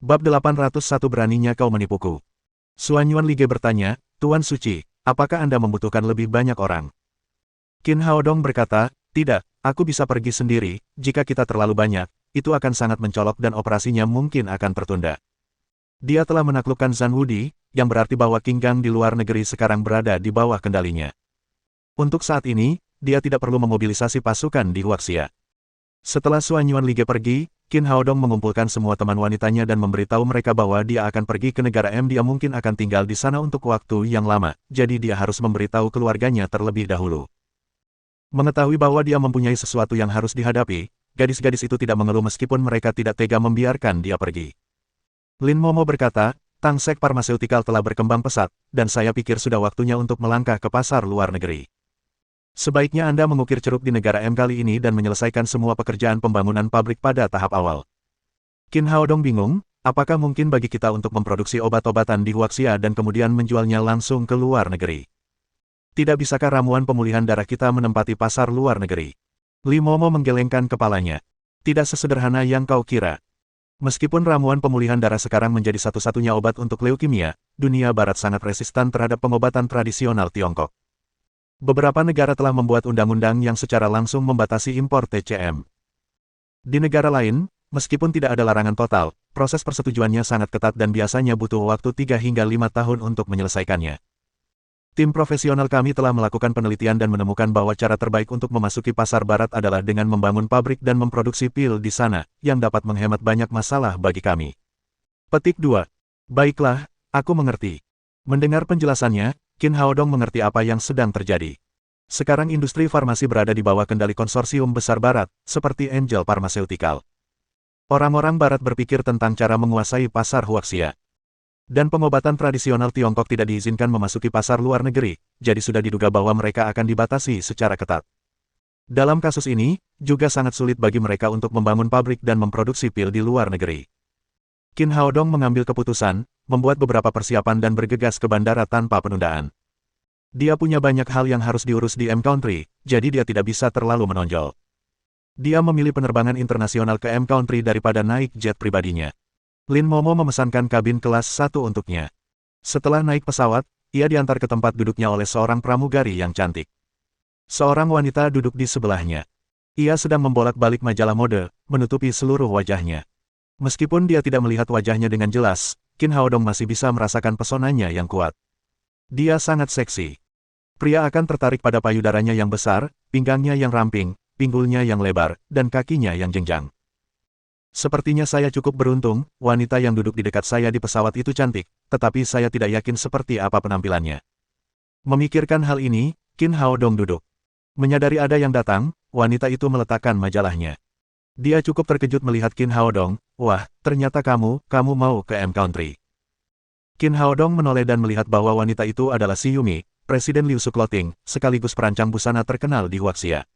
Bab 801 beraninya kau menipuku. Suanyuan Lige bertanya, Tuan Suci, apakah Anda membutuhkan lebih banyak orang? Qin Haodong berkata, tidak, aku bisa pergi sendiri, jika kita terlalu banyak, itu akan sangat mencolok dan operasinya mungkin akan tertunda. Dia telah menaklukkan Zhan Wudi, yang berarti bahwa Qing Gang di luar negeri sekarang berada di bawah kendalinya. Untuk saat ini, dia tidak perlu memobilisasi pasukan di Huaxia. Setelah Suanyuan Lige pergi, Qin Haodong mengumpulkan semua teman wanitanya dan memberitahu mereka bahwa dia akan pergi ke negara M. Dia mungkin akan tinggal di sana untuk waktu yang lama, jadi dia harus memberitahu keluarganya terlebih dahulu. Mengetahui bahwa dia mempunyai sesuatu yang harus dihadapi, gadis-gadis itu tidak mengeluh meskipun mereka tidak tega membiarkan dia pergi. Lin Momo berkata, Tangsek Pharmaceutical telah berkembang pesat, dan saya pikir sudah waktunya untuk melangkah ke pasar luar negeri. Sebaiknya Anda mengukir ceruk di negara M kali ini dan menyelesaikan semua pekerjaan pembangunan pabrik pada tahap awal. Qin Haodong bingung, apakah mungkin bagi kita untuk memproduksi obat-obatan di Huaxia dan kemudian menjualnya langsung ke luar negeri? Tidak bisakah ramuan pemulihan darah kita menempati pasar luar negeri? Li Momo menggelengkan kepalanya. Tidak sesederhana yang kau kira. Meskipun ramuan pemulihan darah sekarang menjadi satu-satunya obat untuk leukemia, dunia barat sangat resistan terhadap pengobatan tradisional Tiongkok. Beberapa negara telah membuat undang-undang yang secara langsung membatasi impor TCM. Di negara lain, meskipun tidak ada larangan total, proses persetujuannya sangat ketat dan biasanya butuh waktu 3 hingga 5 tahun untuk menyelesaikannya. Tim profesional kami telah melakukan penelitian dan menemukan bahwa cara terbaik untuk memasuki pasar barat adalah dengan membangun pabrik dan memproduksi pil di sana, yang dapat menghemat banyak masalah bagi kami. Petik 2. Baiklah, aku mengerti. Mendengar penjelasannya, Qin Haodong mengerti apa yang sedang terjadi. Sekarang industri farmasi berada di bawah kendali konsorsium besar barat, seperti Angel Pharmaceutical. Orang-orang barat berpikir tentang cara menguasai pasar Huaxia. Dan pengobatan tradisional Tiongkok tidak diizinkan memasuki pasar luar negeri, jadi sudah diduga bahwa mereka akan dibatasi secara ketat. Dalam kasus ini, juga sangat sulit bagi mereka untuk membangun pabrik dan memproduksi pil di luar negeri. Qin Haodong mengambil keputusan, membuat beberapa persiapan dan bergegas ke bandara tanpa penundaan. Dia punya banyak hal yang harus diurus di M Country, jadi dia tidak bisa terlalu menonjol. Dia memilih penerbangan internasional ke M Country daripada naik jet pribadinya. Lin Momo memesankan kabin kelas 1 untuknya. Setelah naik pesawat, ia diantar ke tempat duduknya oleh seorang pramugari yang cantik. Seorang wanita duduk di sebelahnya. Ia sedang membolak-balik majalah mode, menutupi seluruh wajahnya. Meskipun dia tidak melihat wajahnya dengan jelas, Qin Haodong masih bisa merasakan pesonanya yang kuat. Dia sangat seksi. Pria akan tertarik pada payudaranya yang besar, pinggangnya yang ramping, pinggulnya yang lebar, dan kakinya yang jenjang. Sepertinya saya cukup beruntung, wanita yang duduk di dekat saya di pesawat itu cantik, tetapi saya tidak yakin seperti apa penampilannya. Memikirkan hal ini, Qin Haodong duduk. Menyadari ada yang datang, wanita itu meletakkan majalahnya. Dia cukup terkejut melihat Qin Haodong, wah, ternyata kamu mau ke M Country. Qin Haodong menoleh dan melihat bahwa wanita itu adalah Si Yumi, Presiden Liu Su Clothing, sekaligus perancang busana terkenal di Huaxia.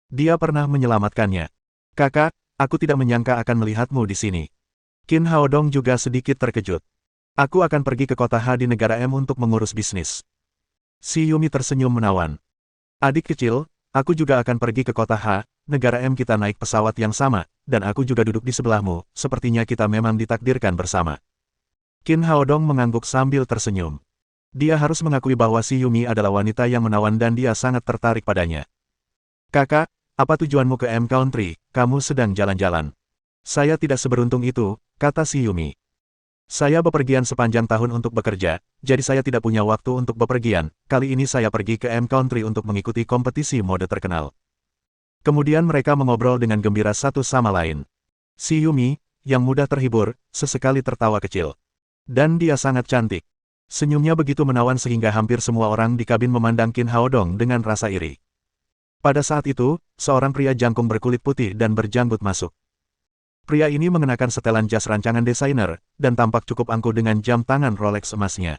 Dia pernah menyelamatkannya. Kakak, aku tidak menyangka akan melihatmu di sini. Qin Haodong juga sedikit terkejut. Aku akan pergi ke kota H di negara M untuk mengurus bisnis. Si Yumi tersenyum menawan. Adik kecil, aku juga akan pergi ke kota H, negara M. Kita naik pesawat yang sama, dan aku juga duduk di sebelahmu, sepertinya kita memang ditakdirkan bersama. Qin Haodong mengangguk sambil tersenyum. Dia harus mengakui bahwa Si Yumi adalah wanita yang menawan dan dia sangat tertarik padanya. Kakak, apa tujuanmu ke M Country? Kamu sedang jalan-jalan. Saya tidak seberuntung itu, kata Si Yumi. Saya bepergian sepanjang tahun untuk bekerja, jadi saya tidak punya waktu untuk bepergian. Kali ini saya pergi ke M Country untuk mengikuti kompetisi mode terkenal. Kemudian mereka mengobrol dengan gembira satu sama lain. Si Yumi, yang mudah terhibur, sesekali tertawa kecil. Dan dia sangat cantik. Senyumnya begitu menawan sehingga hampir semua orang di kabin memandang Qin Haodong dengan rasa iri. Pada saat itu, seorang pria jangkung berkulit putih dan berjanggut masuk. Pria ini mengenakan setelan jas rancangan desainer, dan tampak cukup angkuh dengan jam tangan Rolex emasnya.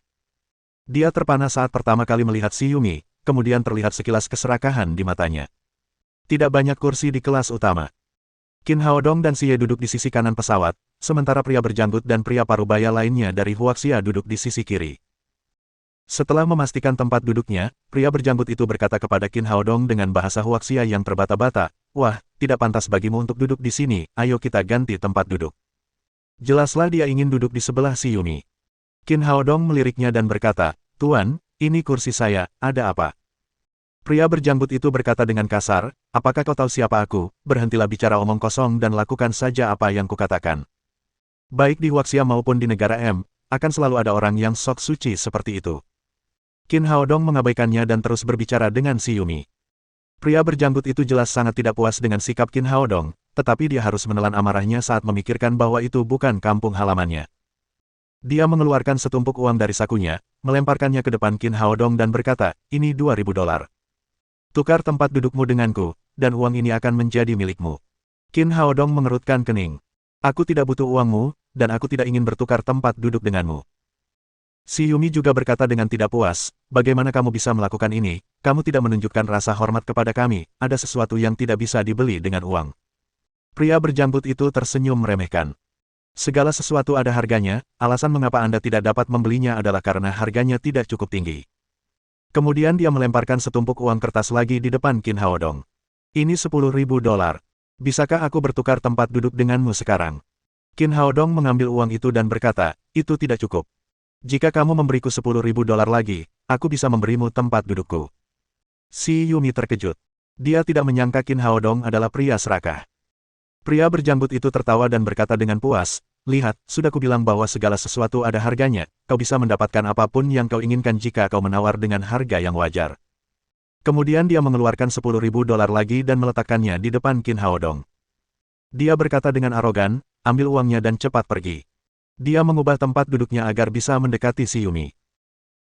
Dia terpana saat pertama kali melihat Si Yumi, kemudian terlihat sekilas keserakahan di matanya. Tidak banyak kursi di kelas utama. Qin Haodong dan Si Ye duduk di sisi kanan pesawat, sementara pria berjanggut dan pria parubaya lainnya dari Huaxia duduk di sisi kiri. Setelah memastikan tempat duduknya, pria berjanggut itu berkata kepada Qin Haodong dengan bahasa Huaxia yang terbata-bata, "Wah, tidak pantas bagimu untuk duduk di sini, ayo kita ganti tempat duduk." Jelaslah dia ingin duduk di sebelah si Yumi. Qin Haodong meliriknya dan berkata, "Tuan, ini kursi saya, ada apa?" Pria berjanggut itu berkata dengan kasar, "Apakah kau tahu siapa aku? Berhentilah bicara omong kosong dan lakukan saja apa yang kukatakan." Baik di Huaxia maupun di negara M, akan selalu ada orang yang sok suci seperti itu. Qin Haodong mengabaikannya dan terus berbicara dengan si Yumi. Pria berjanggut itu jelas sangat tidak puas dengan sikap Qin Haodong, tetapi dia harus menelan amarahnya saat memikirkan bahwa itu bukan kampung halamannya. Dia mengeluarkan setumpuk uang dari sakunya, melemparkannya ke depan Qin Haodong dan berkata, "Ini $2.000. Tukar tempat dudukmu denganku, dan uang ini akan menjadi milikmu." Qin Haodong mengerutkan kening. "Aku tidak butuh uangmu, dan aku tidak ingin bertukar tempat duduk denganmu." Si Yumi juga berkata dengan tidak puas, "Bagaimana kamu bisa melakukan ini? Kamu tidak menunjukkan rasa hormat kepada kami, ada sesuatu yang tidak bisa dibeli dengan uang." Pria berjanggut itu tersenyum meremehkan. "Segala sesuatu ada harganya, alasan mengapa Anda tidak dapat membelinya adalah karena harganya tidak cukup tinggi." Kemudian dia melemparkan setumpuk uang kertas lagi di depan Qin Haodong. "Ini $10.000. Bisakah aku bertukar tempat duduk denganmu sekarang?" Qin Haodong mengambil uang itu dan berkata, "Itu tidak cukup. Jika kamu memberiku $10.000 lagi, aku bisa memberimu tempat dudukku." Si Yumi terkejut. Dia tidak menyangka Qin Haodong adalah pria serakah. Pria berjanggut itu tertawa dan berkata dengan puas, "Lihat, sudah kubilang bahwa segala sesuatu ada harganya, kau bisa mendapatkan apapun yang kau inginkan jika kau menawar dengan harga yang wajar." Kemudian dia mengeluarkan $10.000 lagi dan meletakkannya di depan Qin Haodong. Dia berkata dengan arogan, "Ambil uangnya dan cepat pergi." Dia mengubah tempat duduknya agar bisa mendekati si Yumi.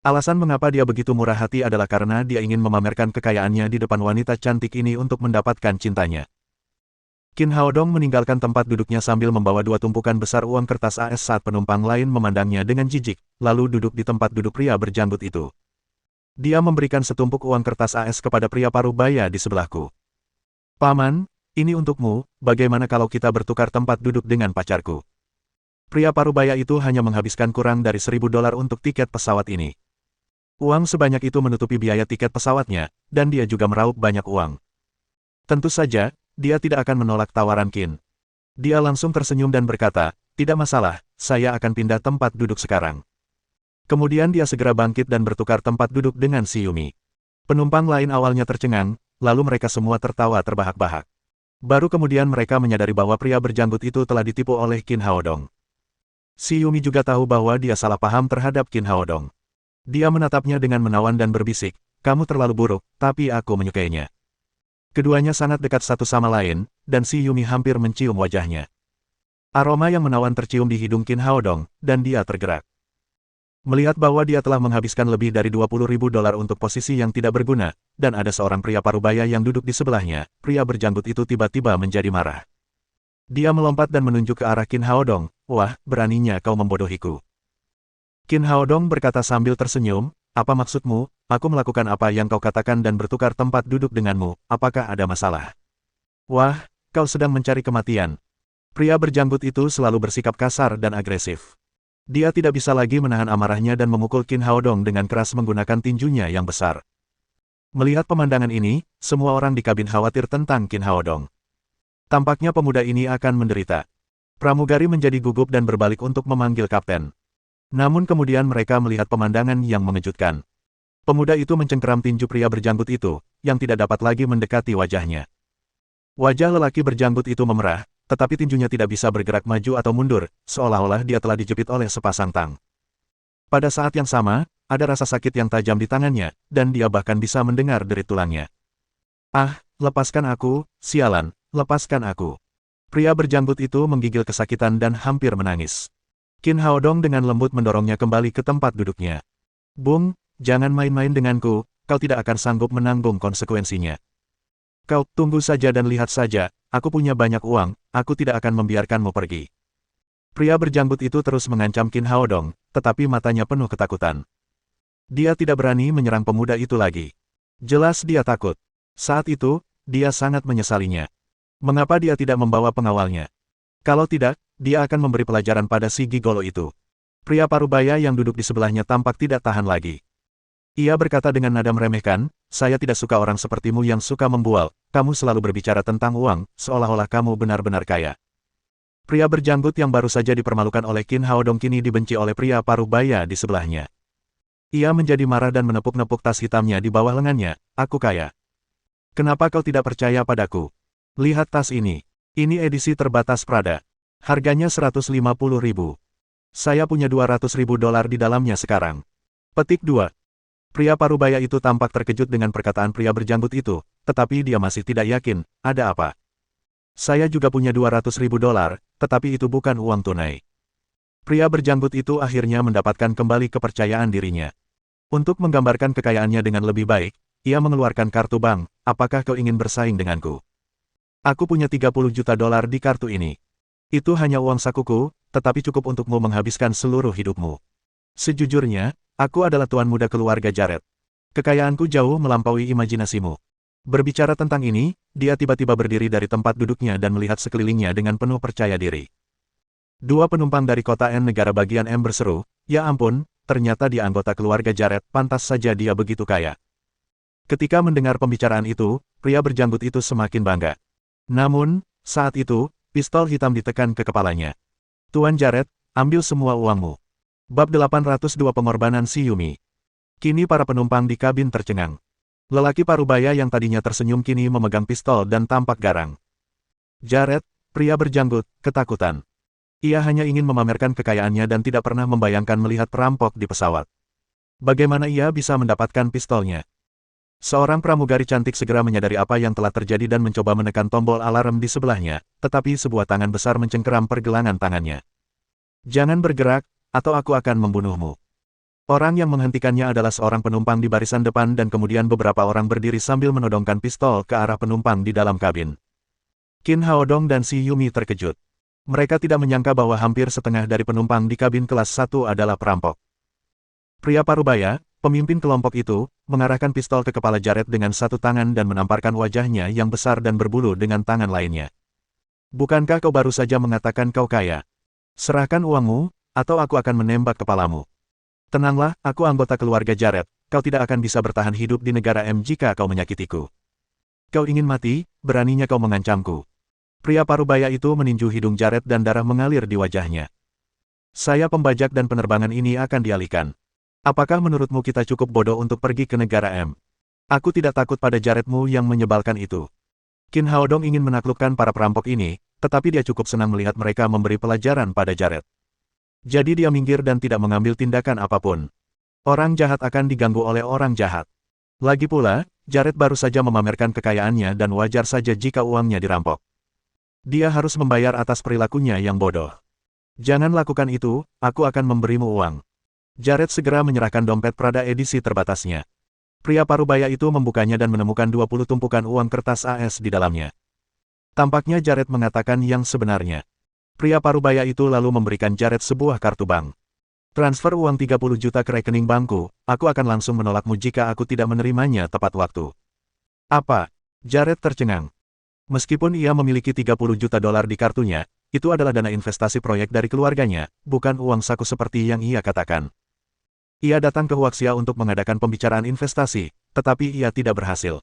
Alasan mengapa dia begitu murah hati adalah karena dia ingin memamerkan kekayaannya di depan wanita cantik ini untuk mendapatkan cintanya. Qin Haodong meninggalkan tempat duduknya sambil membawa dua tumpukan besar uang kertas AS saat penumpang lain memandangnya dengan jijik, lalu duduk di tempat duduk pria berjanggut itu. Dia memberikan setumpuk uang kertas AS kepada pria parubaya di sebelahku. "Paman, ini untukmu, bagaimana kalau kita bertukar tempat duduk dengan pacarku?" Pria parubaya itu hanya menghabiskan kurang dari $1.000 untuk tiket pesawat ini. Uang sebanyak itu menutupi biaya tiket pesawatnya, dan dia juga meraup banyak uang. Tentu saja, dia tidak akan menolak tawaran Qin. Dia langsung tersenyum dan berkata, "Tidak masalah, saya akan pindah tempat duduk sekarang." Kemudian dia segera bangkit dan bertukar tempat duduk dengan si Yumi. Penumpang lain awalnya tercengang, lalu mereka semua tertawa terbahak-bahak. Baru kemudian mereka menyadari bahwa pria berjanggut itu telah ditipu oleh Qin Haodong. Si Yumi juga tahu bahwa dia salah paham terhadap Qin Haodong. Dia menatapnya dengan menawan dan berbisik, "Kamu terlalu buruk, tapi aku menyukainya." Keduanya sangat dekat satu sama lain, dan si Yumi hampir mencium wajahnya. Aroma yang menawan tercium di hidung Qin Haodong, dan dia tergerak. Melihat bahwa dia telah menghabiskan lebih dari $20.000 untuk posisi yang tidak berguna, dan ada seorang pria parubaya yang duduk di sebelahnya, pria berjanggut itu tiba-tiba menjadi marah. Dia melompat dan menunjuk ke arah Qin Haodong, "Wah, beraninya kau membodohiku." Qin Haodong berkata sambil tersenyum, "Apa maksudmu? Aku melakukan apa yang kau katakan dan bertukar tempat duduk denganmu, apakah ada masalah?" "Wah, kau sedang mencari kematian." Pria berjanggut itu selalu bersikap kasar dan agresif. Dia tidak bisa lagi menahan amarahnya dan memukul Qin Haodong dengan keras menggunakan tinjunya yang besar. Melihat pemandangan ini, semua orang di kabin khawatir tentang Qin Haodong. Tampaknya pemuda ini akan menderita. Pramugari menjadi gugup dan berbalik untuk memanggil kapten. Namun kemudian mereka melihat pemandangan yang mengejutkan. Pemuda itu mencengkeram tinju pria berjanggut itu, yang tidak dapat lagi mendekati wajahnya. Wajah lelaki berjanggut itu memerah, tetapi tinjunya tidak bisa bergerak maju atau mundur, seolah-olah dia telah dijepit oleh sepasang tang. Pada saat yang sama, ada rasa sakit yang tajam di tangannya, dan dia bahkan bisa mendengar derit tulangnya. "Ah, lepaskan aku, sialan, lepaskan aku." Pria berjanggut itu menggigil kesakitan dan hampir menangis. Qin Haodong dengan lembut mendorongnya kembali ke tempat duduknya. "Bung, jangan main-main denganku, kau tidak akan sanggup menanggung konsekuensinya. Kau tunggu saja dan lihat saja, aku punya banyak uang, aku tidak akan membiarkanmu pergi." Pria berjanggut itu terus mengancam Qin Haodong, tetapi matanya penuh ketakutan. Dia tidak berani menyerang pemuda itu lagi. Jelas dia takut. Saat itu, dia sangat menyesalinya. Mengapa dia tidak membawa pengawalnya? Kalau tidak, dia akan memberi pelajaran pada si gigolo itu. Pria parubaya yang duduk di sebelahnya tampak tidak tahan lagi. Ia berkata dengan nada meremehkan, "Saya tidak suka orang sepertimu yang suka membual, kamu selalu berbicara tentang uang, seolah-olah kamu benar-benar kaya." Pria berjanggut yang baru saja dipermalukan oleh Qin Haodong kini dibenci oleh pria parubaya di sebelahnya. Ia menjadi marah dan menepuk-nepuk tas hitamnya di bawah lengannya. Aku kaya. Kenapa kau tidak percaya padaku? Lihat tas ini. Ini edisi terbatas Prada. Harganya 150.000. Saya punya 200.000 dolar di dalamnya sekarang. Petik 2. Pria parubaya itu tampak terkejut dengan perkataan pria berjanggut itu, tetapi dia masih tidak yakin, ada apa? Saya juga punya 200.000 dolar, tetapi itu bukan uang tunai. Pria berjanggut itu akhirnya mendapatkan kembali kepercayaan dirinya. Untuk menggambarkan kekayaannya dengan lebih baik, ia mengeluarkan kartu bank. Apakah kau ingin bersaing denganku? Aku punya 30 juta dolar di kartu ini. Itu hanya uang sakuku, tetapi cukup untukmu menghabiskan seluruh hidupmu. Sejujurnya, aku adalah tuan muda keluarga Jared. Kekayaanku jauh melampaui imajinasimu. Berbicara tentang ini, dia tiba-tiba berdiri dari tempat duduknya dan melihat sekelilingnya dengan penuh percaya diri. Dua penumpang dari kota N negara bagian M berseru, ya ampun, ternyata dia anggota keluarga Jared, pantas saja dia begitu kaya. Ketika mendengar pembicaraan itu, pria berjanggut itu semakin bangga. Namun, saat itu, pistol hitam ditekan ke kepalanya. Tuan Jared, ambil semua uangmu. Bab 802 Pengorbanan si Yumi. Kini para penumpang di kabin tercengang. Lelaki parubaya yang tadinya tersenyum kini memegang pistol dan tampak garang. Jared, pria berjanggut, ketakutan. Ia hanya ingin memamerkan kekayaannya dan tidak pernah membayangkan melihat perampok di pesawat. Bagaimana ia bisa mendapatkan pistolnya? Seorang pramugari cantik segera menyadari apa yang telah terjadi dan mencoba menekan tombol alarm di sebelahnya, tetapi sebuah tangan besar mencengkeram pergelangan tangannya. Jangan bergerak, atau aku akan membunuhmu. Orang yang menghentikannya adalah seorang penumpang di barisan depan dan kemudian beberapa orang berdiri sambil menodongkan pistol ke arah penumpang di dalam kabin. Qin Haodong dan si Yumi terkejut. Mereka tidak menyangka bahwa hampir setengah dari penumpang di kabin kelas 1 adalah perampok. Pria parubaya, pemimpin kelompok itu, mengarahkan pistol ke kepala Jared dengan satu tangan dan menamparkan wajahnya yang besar dan berbulu dengan tangan lainnya. Bukankah kau baru saja mengatakan kau kaya? Serahkan uangmu, atau aku akan menembak kepalamu. Tenanglah, aku anggota keluarga Jared, kau tidak akan bisa bertahan hidup di negara M jika kau menyakitiku. Kau ingin mati, beraninya kau mengancamku. Pria parubaya itu meninju hidung Jared dan darah mengalir di wajahnya. Saya pembajak dan penerbangan ini akan dialihkan. Apakah menurutmu kita cukup bodoh untuk pergi ke negara M? Aku tidak takut pada Jaredmu yang menyebalkan itu. Qin Haodong ingin menaklukkan para perampok ini, tetapi dia cukup senang melihat mereka memberi pelajaran pada Jared. Jadi dia minggir dan tidak mengambil tindakan apapun. Orang jahat akan diganggu oleh orang jahat. Lagi pula, Jared baru saja memamerkan kekayaannya dan wajar saja jika uangnya dirampok. Dia harus membayar atas perilakunya yang bodoh. Jangan lakukan itu, aku akan memberimu uang. Jared segera menyerahkan dompet Prada edisi terbatasnya. Pria parubaya itu membukanya dan menemukan 20 tumpukan uang kertas AS di dalamnya. Tampaknya Jared mengatakan yang sebenarnya. Pria parubaya itu lalu memberikan Jared sebuah kartu bank. Transfer uang 30 juta ke rekening bankku, aku akan langsung menolakmu jika aku tidak menerimanya tepat waktu. Apa? Jared tercengang. Meskipun ia memiliki 30 juta dolar di kartunya, itu adalah dana investasi proyek dari keluarganya, bukan uang saku seperti yang ia katakan. Ia datang ke Huaxia untuk mengadakan pembicaraan investasi, tetapi ia tidak berhasil.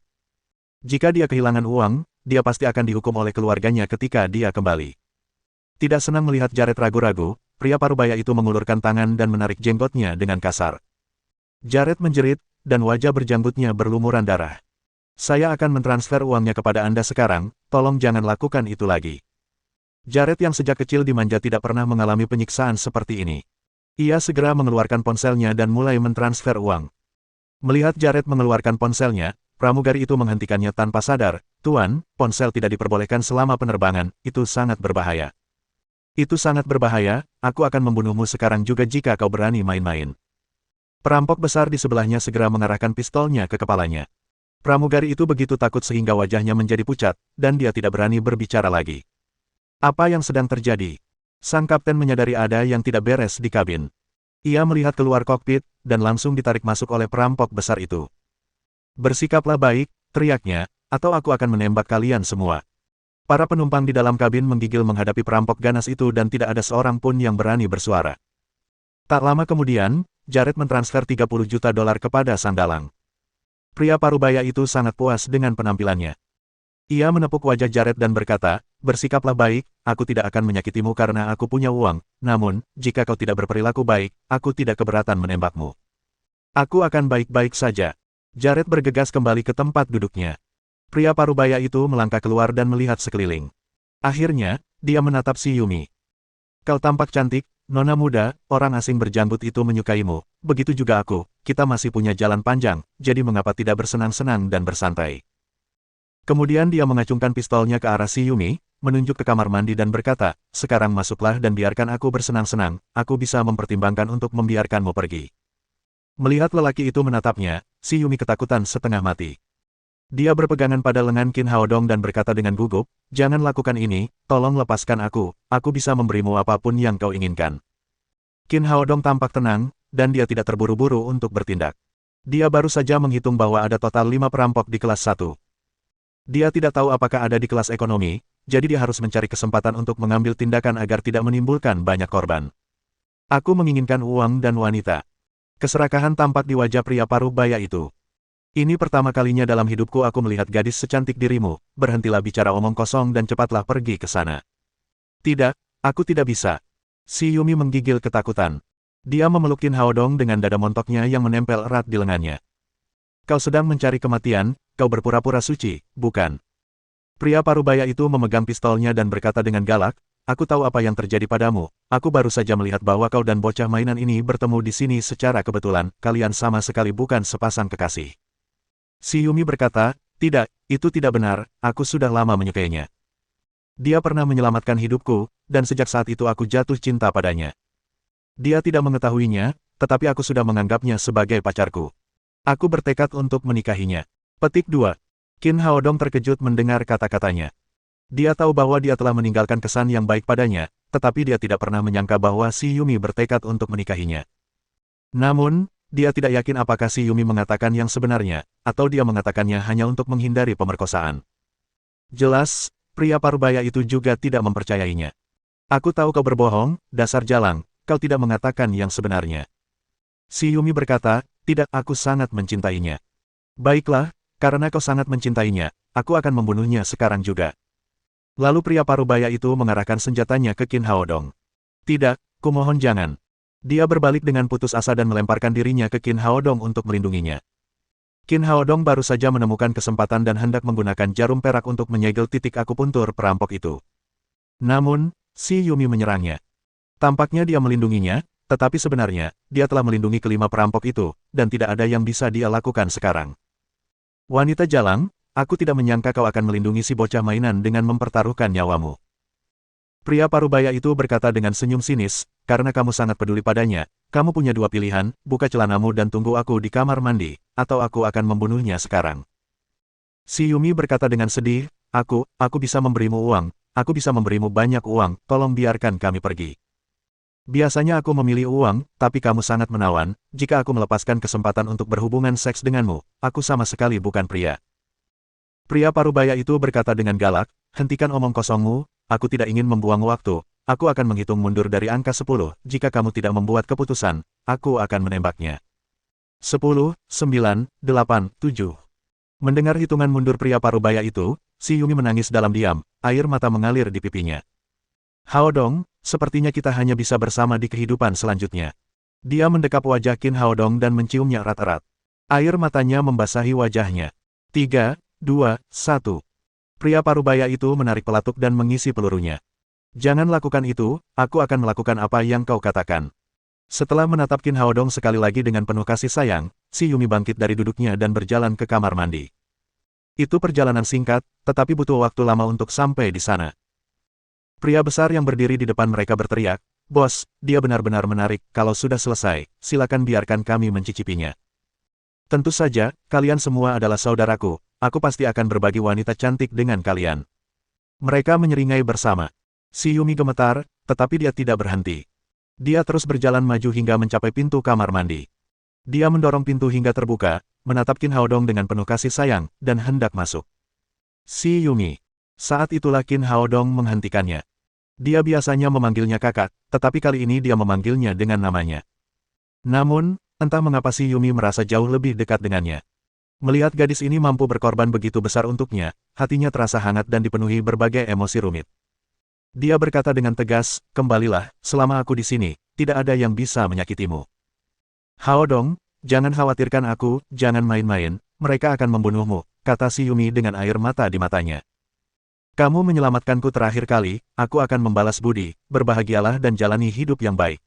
Jika dia kehilangan uang, dia pasti akan dihukum oleh keluarganya ketika dia kembali. Tidak senang melihat Jared ragu-ragu, pria parubaya itu mengulurkan tangan dan menarik jenggotnya dengan kasar. Jared menjerit, dan wajah berjanggutnya berlumuran darah. Saya akan mentransfer uangnya kepada Anda sekarang, tolong jangan lakukan itu lagi. Jared yang sejak kecil dimanja tidak pernah mengalami penyiksaan seperti ini. Ia segera mengeluarkan ponselnya dan mulai mentransfer uang. Melihat Jared mengeluarkan ponselnya, pramugari itu menghentikannya tanpa sadar. Tuan, ponsel tidak diperbolehkan selama penerbangan, itu sangat berbahaya. Itu sangat berbahaya, aku akan membunuhmu sekarang juga jika kau berani main-main. Perampok besar di sebelahnya segera mengarahkan pistolnya ke kepalanya. Pramugari itu begitu takut sehingga wajahnya menjadi pucat, dan dia tidak berani berbicara lagi. Apa yang sedang terjadi? Sang kapten menyadari ada yang tidak beres di kabin. Ia melihat keluar kokpit, dan langsung ditarik masuk oleh perampok besar itu. Bersikaplah baik, teriaknya, atau aku akan menembak kalian semua. Para penumpang di dalam kabin menggigil menghadapi perampok ganas itu dan tidak ada seorang pun yang berani bersuara. Tak lama kemudian, Jared mentransfer 30 juta dolar kepada sang dalang. Pria parubaya itu sangat puas dengan penampilannya. Ia menepuk wajah Jared dan berkata, bersikaplah baik, aku tidak akan menyakitimu karena aku punya uang, namun, jika kau tidak berperilaku baik, aku tidak keberatan menembakmu. Aku akan baik-baik saja. Jared bergegas kembali ke tempat duduknya. Pria parubaya itu melangkah keluar dan melihat sekeliling. Akhirnya, dia menatap si Yumi. Kau tampak cantik, nona muda, orang asing berjanggut itu menyukaimu, begitu juga aku, kita masih punya jalan panjang, jadi mengapa tidak bersenang-senang dan bersantai. Kemudian dia mengacungkan pistolnya ke arah si Yumi, menunjuk ke kamar mandi dan berkata, sekarang masuklah dan biarkan aku bersenang-senang, aku bisa mempertimbangkan untuk membiarkanmu pergi. Melihat lelaki itu menatapnya, si Yumi ketakutan setengah mati. Dia berpegangan pada lengan Qin Haodong dan berkata dengan gugup, jangan lakukan ini, tolong lepaskan aku bisa memberimu apapun yang kau inginkan. Qin Haodong tampak tenang, dan dia tidak terburu-buru untuk bertindak. Dia baru saja menghitung bahwa ada total 5 perampok di kelas 1. Dia tidak tahu apakah ada di kelas ekonomi, jadi dia harus mencari kesempatan untuk mengambil tindakan agar tidak menimbulkan banyak korban. Aku menginginkan uang dan wanita. Keserakahan tampak di wajah pria parubaya itu. Ini pertama kalinya dalam hidupku aku melihat gadis secantik dirimu, berhentilah bicara omong kosong dan cepatlah pergi ke sana. Tidak, aku tidak bisa. Si Yumi menggigil ketakutan. Dia memeluk Qin Haodong dengan dada montoknya yang menempel erat di lengannya. Kau sedang mencari kematian, kau berpura-pura suci, bukan? Pria parubaya itu memegang pistolnya dan berkata dengan galak, aku tahu apa yang terjadi padamu, aku baru saja melihat bahwa kau dan bocah mainan ini bertemu di sini secara kebetulan, kalian sama sekali bukan sepasang kekasih. Si Yumi berkata, tidak, itu tidak benar, aku sudah lama menyukainya. Dia pernah menyelamatkan hidupku, dan sejak saat itu aku jatuh cinta padanya. Dia tidak mengetahuinya, tetapi aku sudah menganggapnya sebagai pacarku. Aku bertekad untuk menikahinya. Petik 2. Qin Haodong terkejut mendengar kata-katanya. Dia tahu bahwa dia telah meninggalkan kesan yang baik padanya, tetapi dia tidak pernah menyangka bahwa si Yumi bertekad untuk menikahinya. Namun, dia tidak yakin apakah si Yumi mengatakan yang sebenarnya, atau dia mengatakannya hanya untuk menghindari pemerkosaan. Jelas, pria parubaya itu juga tidak mempercayainya. Aku tahu kau berbohong, dasar jalang, kau tidak mengatakan yang sebenarnya. Si Yumi berkata, tidak, aku sangat mencintainya. Baiklah, karena kau sangat mencintainya, aku akan membunuhnya sekarang juga. Lalu pria parubaya itu mengarahkan senjatanya ke Qin Haodong. Tidak, kumohon jangan. Dia berbalik dengan putus asa dan melemparkan dirinya ke Qin Haodong untuk melindunginya. Qin Haodong baru saja menemukan kesempatan dan hendak menggunakan jarum perak untuk menyegel titik akupuntur perampok itu. Namun, si Yumi menyerangnya. Tampaknya dia melindunginya, tetapi sebenarnya, dia telah melindungi kelima perampok itu, dan tidak ada yang bisa dia lakukan sekarang. Wanita jalang, aku tidak menyangka kau akan melindungi si bocah mainan dengan mempertaruhkan nyawamu. Pria parubaya itu berkata dengan senyum sinis, karena kamu sangat peduli padanya, kamu punya dua pilihan, buka celanamu dan tunggu aku di kamar mandi, atau aku akan membunuhnya sekarang. Si Yumi berkata dengan sedih, aku bisa memberimu uang, aku bisa memberimu banyak uang, tolong biarkan kami pergi. Biasanya aku memilih uang, tapi kamu sangat menawan, jika aku melepaskan kesempatan untuk berhubungan seks denganmu, aku sama sekali bukan pria. Pria parubaya itu berkata dengan galak, hentikan omong kosongmu, aku tidak ingin membuang waktu, aku akan menghitung mundur dari angka 10, jika kamu tidak membuat keputusan, aku akan menembaknya. 10, 9, 8, 7. Mendengar hitungan mundur pria parubaya itu, si Yumi menangis dalam diam, air mata mengalir di pipinya. Haodong, sepertinya kita hanya bisa bersama di kehidupan selanjutnya. Dia mendekap wajah Qin Haodong dan menciumnya erat-erat. Air matanya membasahi wajahnya. 3, 2, 1. Pria parubaya itu menarik pelatuk dan mengisi pelurunya. Jangan lakukan itu, aku akan melakukan apa yang kau katakan. Setelah menatap Qin Haodong sekali lagi dengan penuh kasih sayang, si Yumi bangkit dari duduknya dan berjalan ke kamar mandi. Itu perjalanan singkat, tetapi butuh waktu lama untuk sampai di sana. Pria besar yang berdiri di depan mereka berteriak, "Bos, dia benar-benar menarik, kalau sudah selesai, silakan biarkan kami mencicipinya." Tentu saja, kalian semua adalah saudaraku, aku pasti akan berbagi wanita cantik dengan kalian. Mereka menyeringai bersama. Si Yumi gemetar, tetapi dia tidak berhenti. Dia terus berjalan maju hingga mencapai pintu kamar mandi. Dia mendorong pintu hingga terbuka, menatap Qin Haodong dengan penuh kasih sayang, dan hendak masuk. Si Yumi. Saat itulah Qin Haodong menghentikannya. Dia biasanya memanggilnya kakak, tetapi kali ini dia memanggilnya dengan namanya. Namun, entah mengapa si Yumi merasa jauh lebih dekat dengannya. Melihat gadis ini mampu berkorban begitu besar untuknya, hatinya terasa hangat dan dipenuhi berbagai emosi rumit. Dia berkata dengan tegas, kembalilah, selama aku di sini, tidak ada yang bisa menyakitimu. Hao Dong, jangan khawatirkan aku, jangan main-main, mereka akan membunuhmu, kata si Yumi dengan air mata di matanya. Kamu menyelamatkanku terakhir kali, aku akan membalas budi, berbahagialah dan jalani hidup yang baik.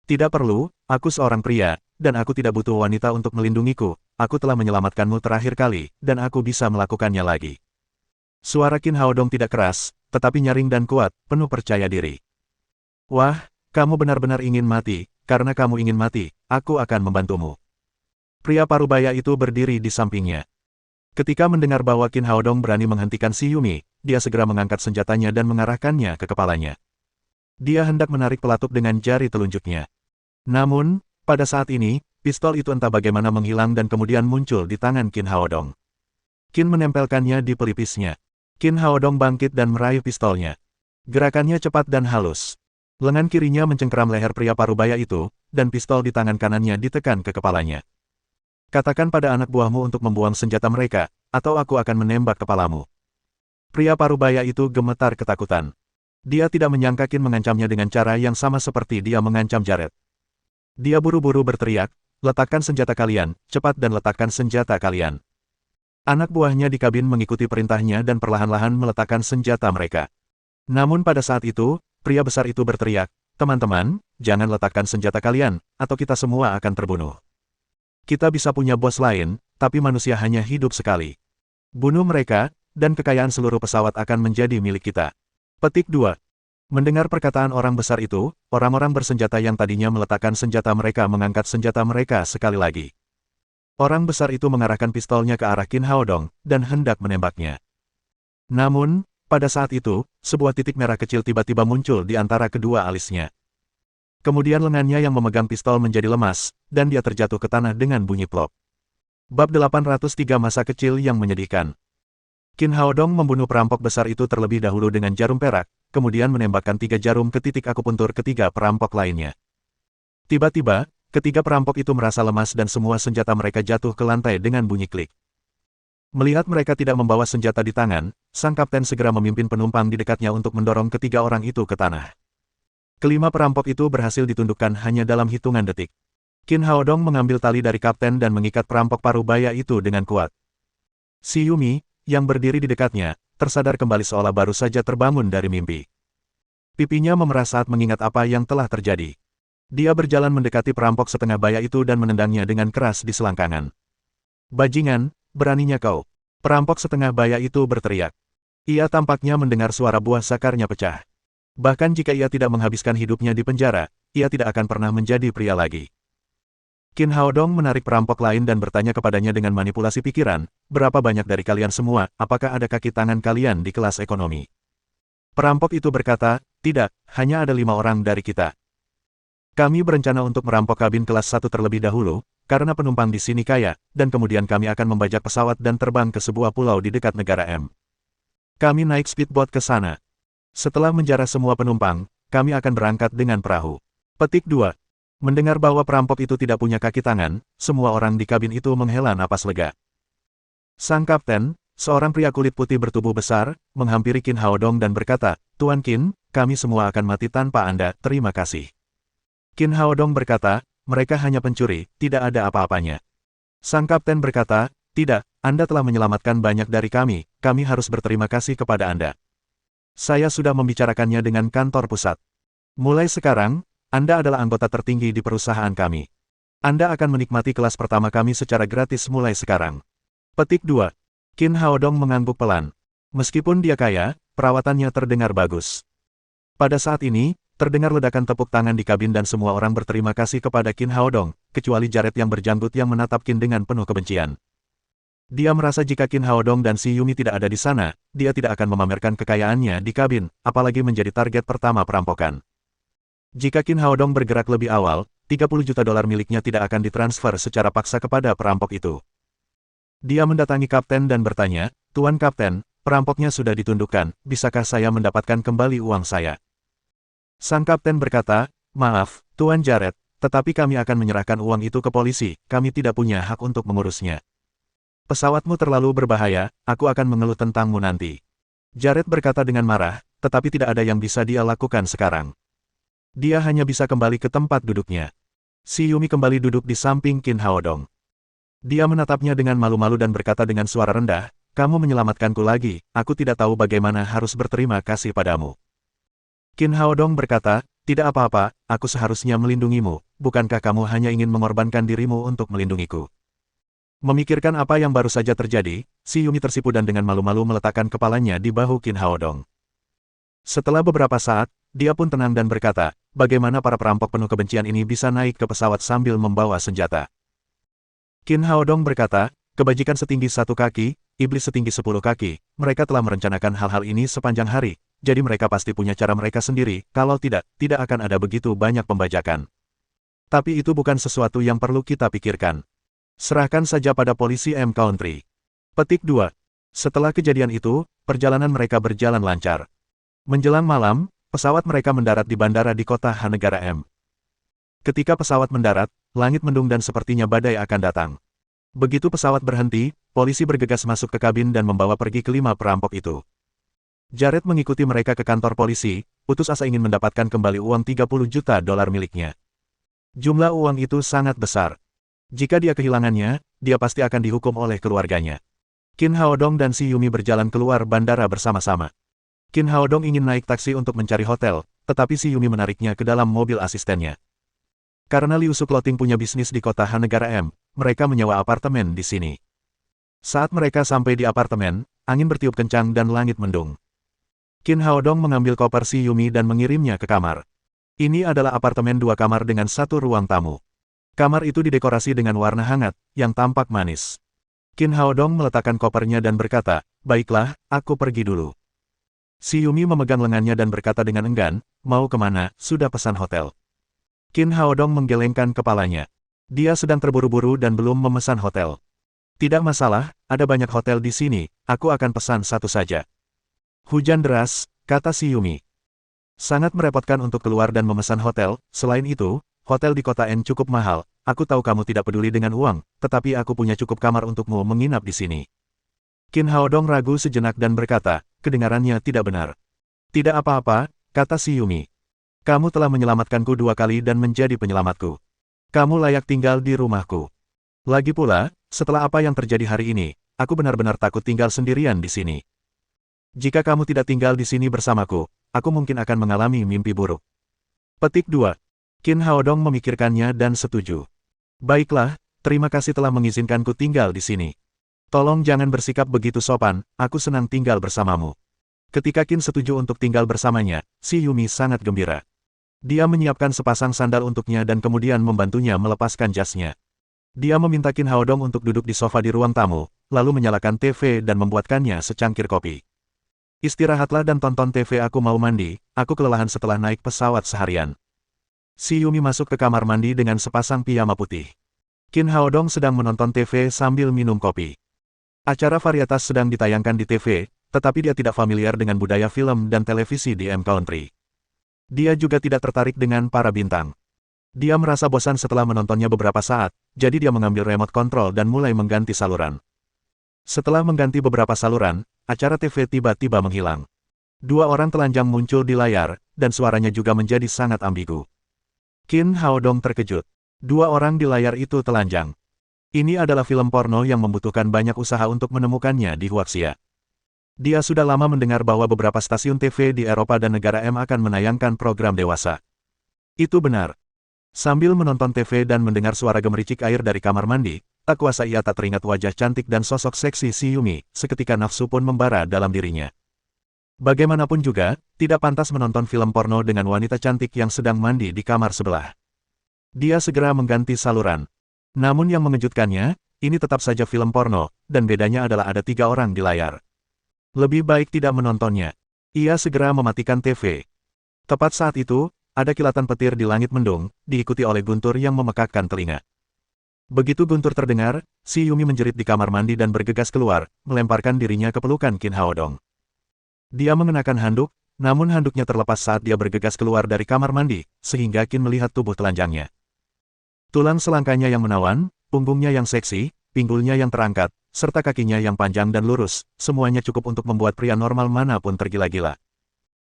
Tidak perlu, aku seorang pria, dan aku tidak butuh wanita untuk melindungiku, aku telah menyelamatkanmu terakhir kali, dan aku bisa melakukannya lagi. Suara Qin Haodong tidak keras, tetapi nyaring dan kuat, penuh percaya diri. Wah, kamu benar-benar ingin mati, karena kamu ingin mati, aku akan membantumu. Pria parubaya itu berdiri di sampingnya. Ketika mendengar bahwa Qin Haodong berani menghentikan si Yumi, dia segera mengangkat senjatanya dan mengarahkannya ke kepalanya. Dia hendak menarik pelatuk dengan jari telunjuknya. Namun, pada saat ini, pistol itu entah bagaimana menghilang dan kemudian muncul di tangan Qin Haodong. Qin menempelkannya di pelipisnya. Qin Haodong bangkit dan meraih pistolnya. Gerakannya cepat dan halus. Lengan kirinya mencengkeram leher pria parubaya itu, dan pistol di tangan kanannya ditekan ke kepalanya. Katakan pada anak buahmu untuk membuang senjata mereka, atau aku akan menembak kepalamu. Pria parubaya itu gemetar ketakutan. Dia tidak menyangka Qin mengancamnya dengan cara yang sama seperti dia mengancam Jared. Dia buru-buru berteriak, letakkan senjata kalian, cepat dan letakkan senjata kalian. Anak buahnya di kabin mengikuti perintahnya dan perlahan-lahan meletakkan senjata mereka. Namun pada saat itu, pria besar itu berteriak, teman-teman, jangan letakkan senjata kalian, atau kita semua akan terbunuh. Kita bisa punya bos lain, tapi manusia hanya hidup sekali. Bunuh mereka, dan kekayaan seluruh pesawat akan menjadi milik kita. Petik 2. Mendengar perkataan orang besar itu, orang-orang bersenjata yang tadinya meletakkan senjata mereka mengangkat senjata mereka sekali lagi. Orang besar itu mengarahkan pistolnya ke arah Qin Haodong, dan hendak menembaknya. Namun, pada saat itu, sebuah titik merah kecil tiba-tiba muncul di antara kedua alisnya. Kemudian lengannya yang memegang pistol menjadi lemas, dan dia terjatuh ke tanah dengan bunyi plop. Bab 803 Masa Kecil yang Menyedihkan. Qin Haodong membunuh perampok besar itu terlebih dahulu dengan jarum perak, kemudian menembakkan 3 jarum ke titik akupuntur ketiga perampok lainnya. Tiba-tiba, ketiga perampok itu merasa lemas dan semua senjata mereka jatuh ke lantai dengan bunyi klik. Melihat mereka tidak membawa senjata di tangan, sang kapten segera memimpin penumpang di dekatnya untuk mendorong ketiga orang itu ke tanah. Kelima perampok itu berhasil ditundukkan hanya dalam hitungan detik. Qin Haodong mengambil tali dari kapten dan mengikat perampok parubaya itu dengan kuat. Si Yumi, yang berdiri di dekatnya, tersadar kembali seolah baru saja terbangun dari mimpi. Pipinya memerah saat mengingat apa yang telah terjadi. Dia berjalan mendekati perampok setengah baya itu dan menendangnya dengan keras di selangkangan. Bajingan, beraninya kau. Perampok setengah baya itu berteriak. Ia tampaknya mendengar suara buah sakarnya pecah. Bahkan jika ia tidak menghabiskan hidupnya di penjara, ia tidak akan pernah menjadi pria lagi. Qin Haodong menarik perampok lain dan bertanya kepadanya dengan manipulasi pikiran, berapa banyak dari kalian semua, apakah ada kaki tangan kalian di kelas ekonomi? Perampok itu berkata, tidak, hanya ada 5 orang dari kita. Kami berencana untuk merampok kabin kelas 1 terlebih dahulu, karena penumpang di sini kaya, dan kemudian kami akan membajak pesawat dan terbang ke sebuah pulau di dekat negara M. Kami naik speedboat ke sana. Setelah menjarah semua penumpang, kami akan berangkat dengan perahu. Petik 2. Mendengar bahwa perampok itu tidak punya kaki tangan, semua orang di kabin itu menghela napas lega. Sang kapten, seorang pria kulit putih bertubuh besar, menghampiri Qin Haodong dan berkata, Tuan Qin, kami semua akan mati tanpa Anda, terima kasih. Qin Haodong berkata, mereka hanya pencuri, tidak ada apa-apanya. Sang kapten berkata, tidak, Anda telah menyelamatkan banyak dari kami harus berterima kasih kepada Anda. Saya sudah membicarakannya dengan kantor pusat. Mulai sekarang, Anda adalah anggota tertinggi di perusahaan kami. Anda akan menikmati kelas pertama kami secara gratis mulai sekarang. Petik 2. Qin Haodong mengangguk pelan. Meskipun dia kaya, perawatannya terdengar bagus. Pada saat ini, terdengar ledakan tepuk tangan di kabin dan semua orang berterima kasih kepada Qin Haodong, kecuali Jared yang berjanggut yang menatap Qin dengan penuh kebencian. Dia merasa jika Qin Haodong dan si Yumi tidak ada di sana, dia tidak akan memamerkan kekayaannya di kabin, apalagi menjadi target pertama perampokan. Jika Qin Haodong bergerak lebih awal, 30 juta dolar miliknya tidak akan ditransfer secara paksa kepada perampok itu. Dia mendatangi kapten dan bertanya, Tuan Kapten, perampoknya sudah ditundukkan, bisakah saya mendapatkan kembali uang saya? Sang kapten berkata, maaf, Tuan Jared, tetapi kami akan menyerahkan uang itu ke polisi, kami tidak punya hak untuk mengurusnya. Pesawatmu terlalu berbahaya, aku akan mengeluh tentangmu nanti. Jared berkata dengan marah, tetapi tidak ada yang bisa dia lakukan sekarang. Dia hanya bisa kembali ke tempat duduknya. Si Yumi kembali duduk di samping Qin Haodong. Dia menatapnya dengan malu-malu dan berkata dengan suara rendah, kamu menyelamatkanku lagi, aku tidak tahu bagaimana harus berterima kasih padamu. Qin Haodong berkata, tidak apa-apa, aku seharusnya melindungimu, bukankah kamu hanya ingin mengorbankan dirimu untuk melindungiku? Memikirkan apa yang baru saja terjadi, si Yumi tersipu dan dengan malu-malu meletakkan kepalanya di bahu Qin Haodong. Setelah beberapa saat, dia pun tenang dan berkata, bagaimana para perampok penuh kebencian ini bisa naik ke pesawat sambil membawa senjata? Qin Haodong berkata, kebajikan setinggi 1 kaki, iblis setinggi 10 kaki, mereka telah merencanakan hal-hal ini sepanjang hari, jadi mereka pasti punya cara mereka sendiri, kalau tidak, tidak akan ada begitu banyak pembajakan. Tapi itu bukan sesuatu yang perlu kita pikirkan. Serahkan saja pada polisi M Country. Petik 2. Setelah kejadian itu, perjalanan mereka berjalan lancar. Menjelang malam, pesawat mereka mendarat di bandara di kota Han negara M. Ketika pesawat mendarat, langit mendung dan sepertinya badai akan datang. Begitu pesawat berhenti, polisi bergegas masuk ke kabin dan membawa pergi kelima perampok itu. Jared mengikuti mereka ke kantor polisi, putus asa ingin mendapatkan kembali uang 30 juta dolar miliknya. Jumlah uang itu sangat besar. Jika dia kehilangannya, dia pasti akan dihukum oleh keluarganya. Qin Haodong dan si Yumi berjalan keluar bandara bersama-sama. Qin Haodong ingin naik taksi untuk mencari hotel, tetapi si Yumi menariknya ke dalam mobil asistennya. Karena Liu Su Clothing punya bisnis di kota Han negara M, mereka menyewa apartemen di sini. Saat mereka sampai di apartemen, angin bertiup kencang dan langit mendung. Qin Haodong mengambil koper si Yumi dan mengirimnya ke kamar. Ini adalah apartemen 2 kamar dengan 1 ruang tamu. Kamar itu didekorasi dengan warna hangat, yang tampak manis. Qin Haodong meletakkan kopernya dan berkata, baiklah, aku pergi dulu. Si Yumi memegang lengannya dan berkata dengan enggan, mau kemana, sudah pesan hotel. Qin Haodong menggelengkan kepalanya. Dia sedang terburu-buru dan belum memesan hotel. Tidak masalah, ada banyak hotel di sini, aku akan pesan satu saja. Hujan deras, kata si Yumi. Sangat merepotkan untuk keluar dan memesan hotel, selain itu, hotel di kota N cukup mahal, aku tahu kamu tidak peduli dengan uang, tetapi aku punya cukup kamar untukmu menginap di sini. Qin Haodong ragu sejenak dan berkata, kedengarannya tidak benar. Tidak apa-apa, kata si Yumi. Kamu telah menyelamatkanku 2 kali dan menjadi penyelamatku. Kamu layak tinggal di rumahku. Lagi pula, setelah apa yang terjadi hari ini, aku benar-benar takut tinggal sendirian di sini. Jika kamu tidak tinggal di sini bersamaku, aku mungkin akan mengalami mimpi buruk. Petik 2. Qin Haodong memikirkannya dan setuju. Baiklah, terima kasih telah mengizinkanku tinggal di sini. Tolong jangan bersikap begitu sopan, aku senang tinggal bersamamu. Ketika Qin setuju untuk tinggal bersamanya, si Yumi sangat gembira. Dia menyiapkan sepasang sandal untuknya dan kemudian membantunya melepaskan jasnya. Dia meminta Qin Haodong untuk duduk di sofa di ruang tamu, lalu menyalakan TV dan membuatkannya secangkir kopi. Istirahatlah dan tonton TV, aku mau mandi, aku kelelahan setelah naik pesawat seharian. Si Yumi masuk ke kamar mandi dengan sepasang piyama putih. Qin Haodong sedang menonton TV sambil minum kopi. Acara varietas sedang ditayangkan di TV, tetapi dia tidak familiar dengan budaya film dan televisi di M Country. Dia juga tidak tertarik dengan para bintang. Dia merasa bosan setelah menontonnya beberapa saat, jadi dia mengambil remote control dan mulai mengganti saluran. Setelah mengganti beberapa saluran, acara TV tiba-tiba menghilang. 2 orang telanjang muncul di layar, dan suaranya juga menjadi sangat ambigu. Qin Haodong terkejut. 2 orang di layar itu telanjang. Ini adalah film porno yang membutuhkan banyak usaha untuk menemukannya di Huaxia. Dia sudah lama mendengar bahwa beberapa stasiun TV di Eropa dan negara M akan menayangkan program dewasa. Itu benar. Sambil menonton TV dan mendengar suara gemericik air dari kamar mandi, tak kuasa ia tak teringat wajah cantik dan sosok seksi si Yumi, seketika nafsu pun membara dalam dirinya. Bagaimanapun juga, tidak pantas menonton film porno dengan wanita cantik yang sedang mandi di kamar sebelah. Dia segera mengganti saluran. Namun yang mengejutkannya, ini tetap saja film porno, dan bedanya adalah ada 3 orang di layar. Lebih baik tidak menontonnya. Ia segera mematikan TV. Tepat saat itu, ada kilatan petir di langit mendung, diikuti oleh guntur yang memekakkan telinga. Begitu guntur terdengar, si Yumi menjerit di kamar mandi dan bergegas keluar, melemparkan dirinya ke pelukan Qin Haodong. Dia mengenakan handuk, namun handuknya terlepas saat dia bergegas keluar dari kamar mandi, sehingga Qin melihat tubuh telanjangnya. Tulang selangkanya yang menawan, punggungnya yang seksi, pinggulnya yang terangkat, serta kakinya yang panjang dan lurus, semuanya cukup untuk membuat pria normal manapun tergila-gila.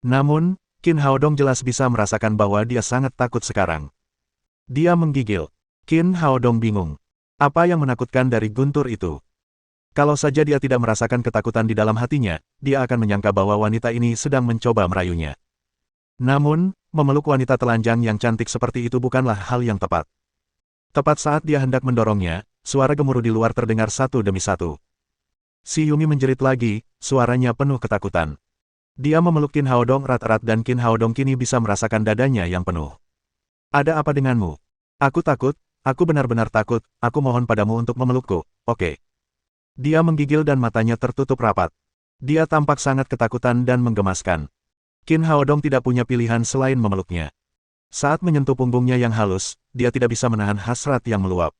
Namun, Qin Haodong jelas bisa merasakan bahwa dia sangat takut sekarang. Dia menggigil. Qin Haodong bingung. Apa yang menakutkan dari guntur itu? Kalau saja dia tidak merasakan ketakutan di dalam hatinya, dia akan menyangka bahwa wanita ini sedang mencoba merayunya. Namun, memeluk wanita telanjang yang cantik seperti itu bukanlah hal yang tepat. Tepat saat dia hendak mendorongnya, suara gemuruh di luar terdengar satu demi satu. Si Yumi menjerit lagi, suaranya penuh ketakutan. Dia memeluk Qin Haodong erat-erat dan Qin Haodong kini bisa merasakan dadanya yang penuh. Ada apa denganmu? Aku takut, aku benar-benar takut, aku mohon padamu untuk memelukku, oke. Dia menggigil dan matanya tertutup rapat. Dia tampak sangat ketakutan dan menggemaskan. Qin Haodong tidak punya pilihan selain memeluknya. Saat menyentuh punggungnya yang halus, dia tidak bisa menahan hasrat yang meluap.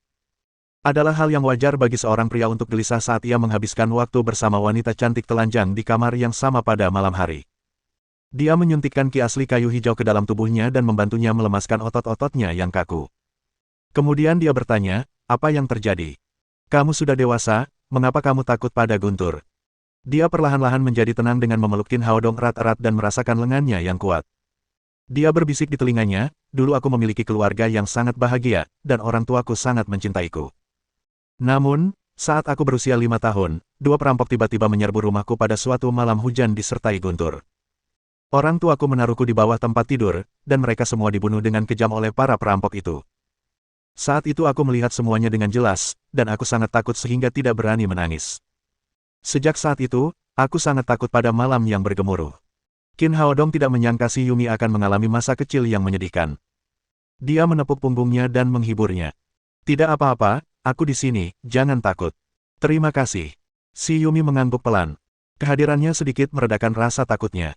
Adalah hal yang wajar bagi seorang pria untuk gelisah saat ia menghabiskan waktu bersama wanita cantik telanjang di kamar yang sama pada malam hari. Dia menyuntikkan ki asli kayu hijau ke dalam tubuhnya dan membantunya melemaskan otot-ototnya yang kaku. Kemudian dia bertanya, apa yang terjadi? Kamu sudah dewasa, mengapa kamu takut pada guntur? Dia perlahan-lahan menjadi tenang dengan memeluk Qin Haodong erat-erat dan merasakan lengannya yang kuat. Dia berbisik di telinganya, dulu aku memiliki keluarga yang sangat bahagia, dan orang tuaku sangat mencintaiku. Namun, saat aku berusia 5 tahun, dua perampok tiba-tiba menyerbu rumahku pada suatu malam hujan disertai guntur. Orang tuaku menaruhku di bawah tempat tidur, dan mereka semua dibunuh dengan kejam oleh para perampok itu. Saat itu aku melihat semuanya dengan jelas, dan aku sangat takut sehingga tidak berani menangis. Sejak saat itu, aku sangat takut pada malam yang bergemuruh. Qin Haodong tidak menyangka si Yumi akan mengalami masa kecil yang menyedihkan. Dia menepuk punggungnya dan menghiburnya. Tidak apa-apa, aku di sini, jangan takut. Terima kasih. Si Yumi mengangguk pelan. Kehadirannya sedikit meredakan rasa takutnya.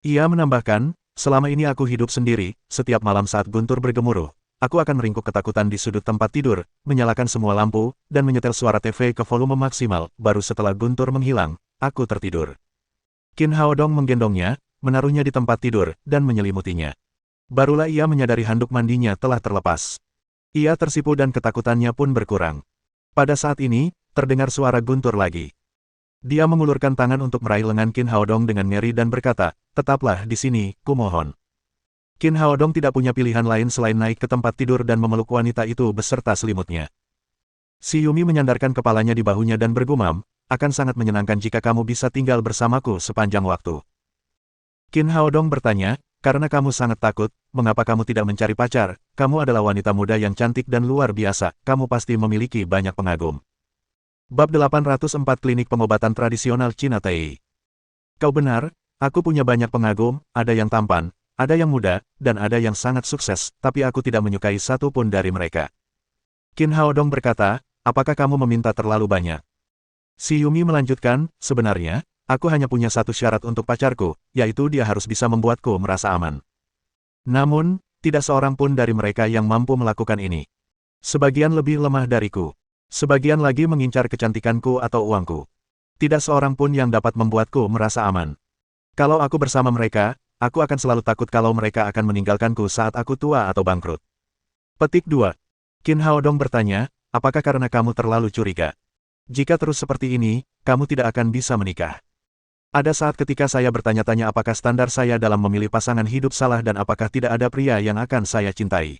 Ia menambahkan, selama ini aku hidup sendiri, setiap malam saat guntur bergemuruh. Aku akan meringkuk ketakutan di sudut tempat tidur, menyalakan semua lampu, dan menyetel suara TV ke volume maksimal, baru setelah guntur menghilang, aku tertidur. Qin Haodong menggendongnya, menaruhnya di tempat tidur, dan menyelimutinya. Barulah ia menyadari handuk mandinya telah terlepas. Ia tersipu dan ketakutannya pun berkurang. Pada saat ini, terdengar suara guntur lagi. Dia mengulurkan tangan untuk meraih lengan Qin Haodong dengan ngeri dan berkata, tetaplah di sini, kumohon. Qin Haodong tidak punya pilihan lain selain naik ke tempat tidur dan memeluk wanita itu beserta selimutnya. Si Yumi menyandarkan kepalanya di bahunya dan bergumam, akan sangat menyenangkan jika kamu bisa tinggal bersamaku sepanjang waktu. Qin Haodong bertanya, karena kamu sangat takut, mengapa kamu tidak mencari pacar? Kamu adalah wanita muda yang cantik dan luar biasa, kamu pasti memiliki banyak pengagum. Bab 804 Klinik Pengobatan Tradisional Cina Tei. Kau benar, aku punya banyak pengagum, ada yang tampan, ada yang muda, dan ada yang sangat sukses, tapi aku tidak menyukai satu pun dari mereka. Qin Haodong berkata, apakah kamu meminta terlalu banyak? Si Yumi melanjutkan, sebenarnya, aku hanya punya satu syarat untuk pacarku, yaitu dia harus bisa membuatku merasa aman. Namun, tidak seorang pun dari mereka yang mampu melakukan ini. Sebagian lebih lemah dariku. Sebagian lagi mengincar kecantikanku atau uangku. Tidak seorang pun yang dapat membuatku merasa aman. Kalau aku bersama mereka, aku akan selalu takut kalau mereka akan meninggalkanku saat aku tua atau bangkrut. Petik 2. Qin Haodong bertanya, apakah karena kamu terlalu curiga? Jika terus seperti ini, kamu tidak akan bisa menikah. Ada saat ketika saya bertanya-tanya apakah standar saya dalam memilih pasangan hidup salah dan apakah tidak ada pria yang akan saya cintai.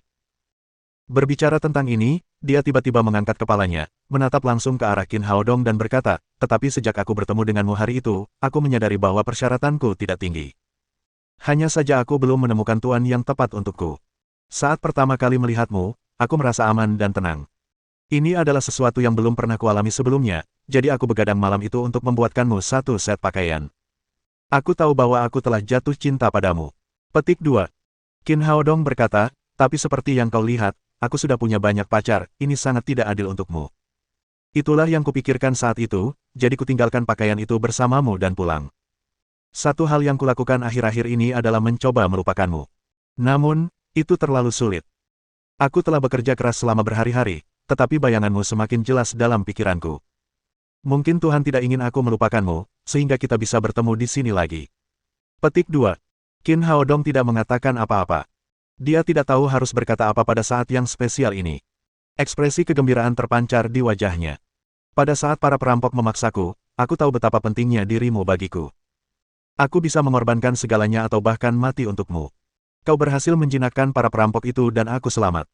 Berbicara tentang ini, dia tiba-tiba mengangkat kepalanya, menatap langsung ke arah Qin Haodong dan berkata, tetapi sejak aku bertemu denganmu hari itu, aku menyadari bahwa persyaratanku tidak tinggi. Hanya saja aku belum menemukan tuan yang tepat untukku. Saat pertama kali melihatmu, aku merasa aman dan tenang. Ini adalah sesuatu yang belum pernah kualami sebelumnya, jadi aku begadang malam itu untuk membuatkanmu satu set pakaian. Aku tahu bahwa aku telah jatuh cinta padamu. Petik 2. Qin Haodong berkata, tapi seperti yang kau lihat, aku sudah punya banyak pacar, ini sangat tidak adil untukmu. Itulah yang kupikirkan saat itu, jadi kutinggalkan pakaian itu bersamamu dan pulang. Satu hal yang kulakukan akhir-akhir ini adalah mencoba melupakanmu. Namun, itu terlalu sulit. Aku telah bekerja keras selama berhari-hari, tetapi bayanganmu semakin jelas dalam pikiranku. Mungkin Tuhan tidak ingin aku melupakanmu, sehingga kita bisa bertemu di sini lagi. Petik 2. Qin Haodong tidak mengatakan apa-apa. Dia tidak tahu harus berkata apa pada saat yang spesial ini. Ekspresi kegembiraan terpancar di wajahnya. Pada saat para perampok memaksaku, aku tahu betapa pentingnya dirimu bagiku. Aku bisa mengorbankan segalanya atau bahkan mati untukmu. Kau berhasil menjinakkan para perampok itu dan aku selamat.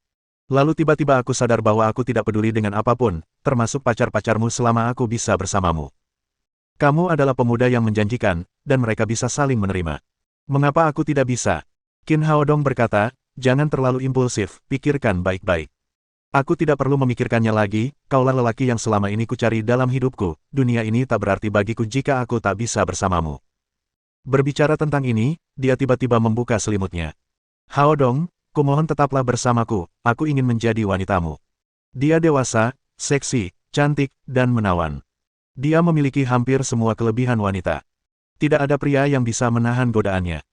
Lalu tiba-tiba aku sadar bahwa aku tidak peduli dengan apapun, termasuk pacar-pacarmu selama aku bisa bersamamu. Kamu adalah pemuda yang menjanjikan, dan mereka bisa saling menerima. Mengapa aku tidak bisa? Qin Haodong berkata, jangan terlalu impulsif, pikirkan baik-baik. Aku tidak perlu memikirkannya lagi, kaulah lelaki yang selama ini kucari dalam hidupku, dunia ini tak berarti bagiku jika aku tak bisa bersamamu. Berbicara tentang ini, dia tiba-tiba membuka selimutnya. Haodong, kumohon tetaplah bersamaku, aku ingin menjadi wanitamu. Dia dewasa, seksi, cantik, dan menawan. Dia memiliki hampir semua kelebihan wanita. Tidak ada pria yang bisa menahan godaannya.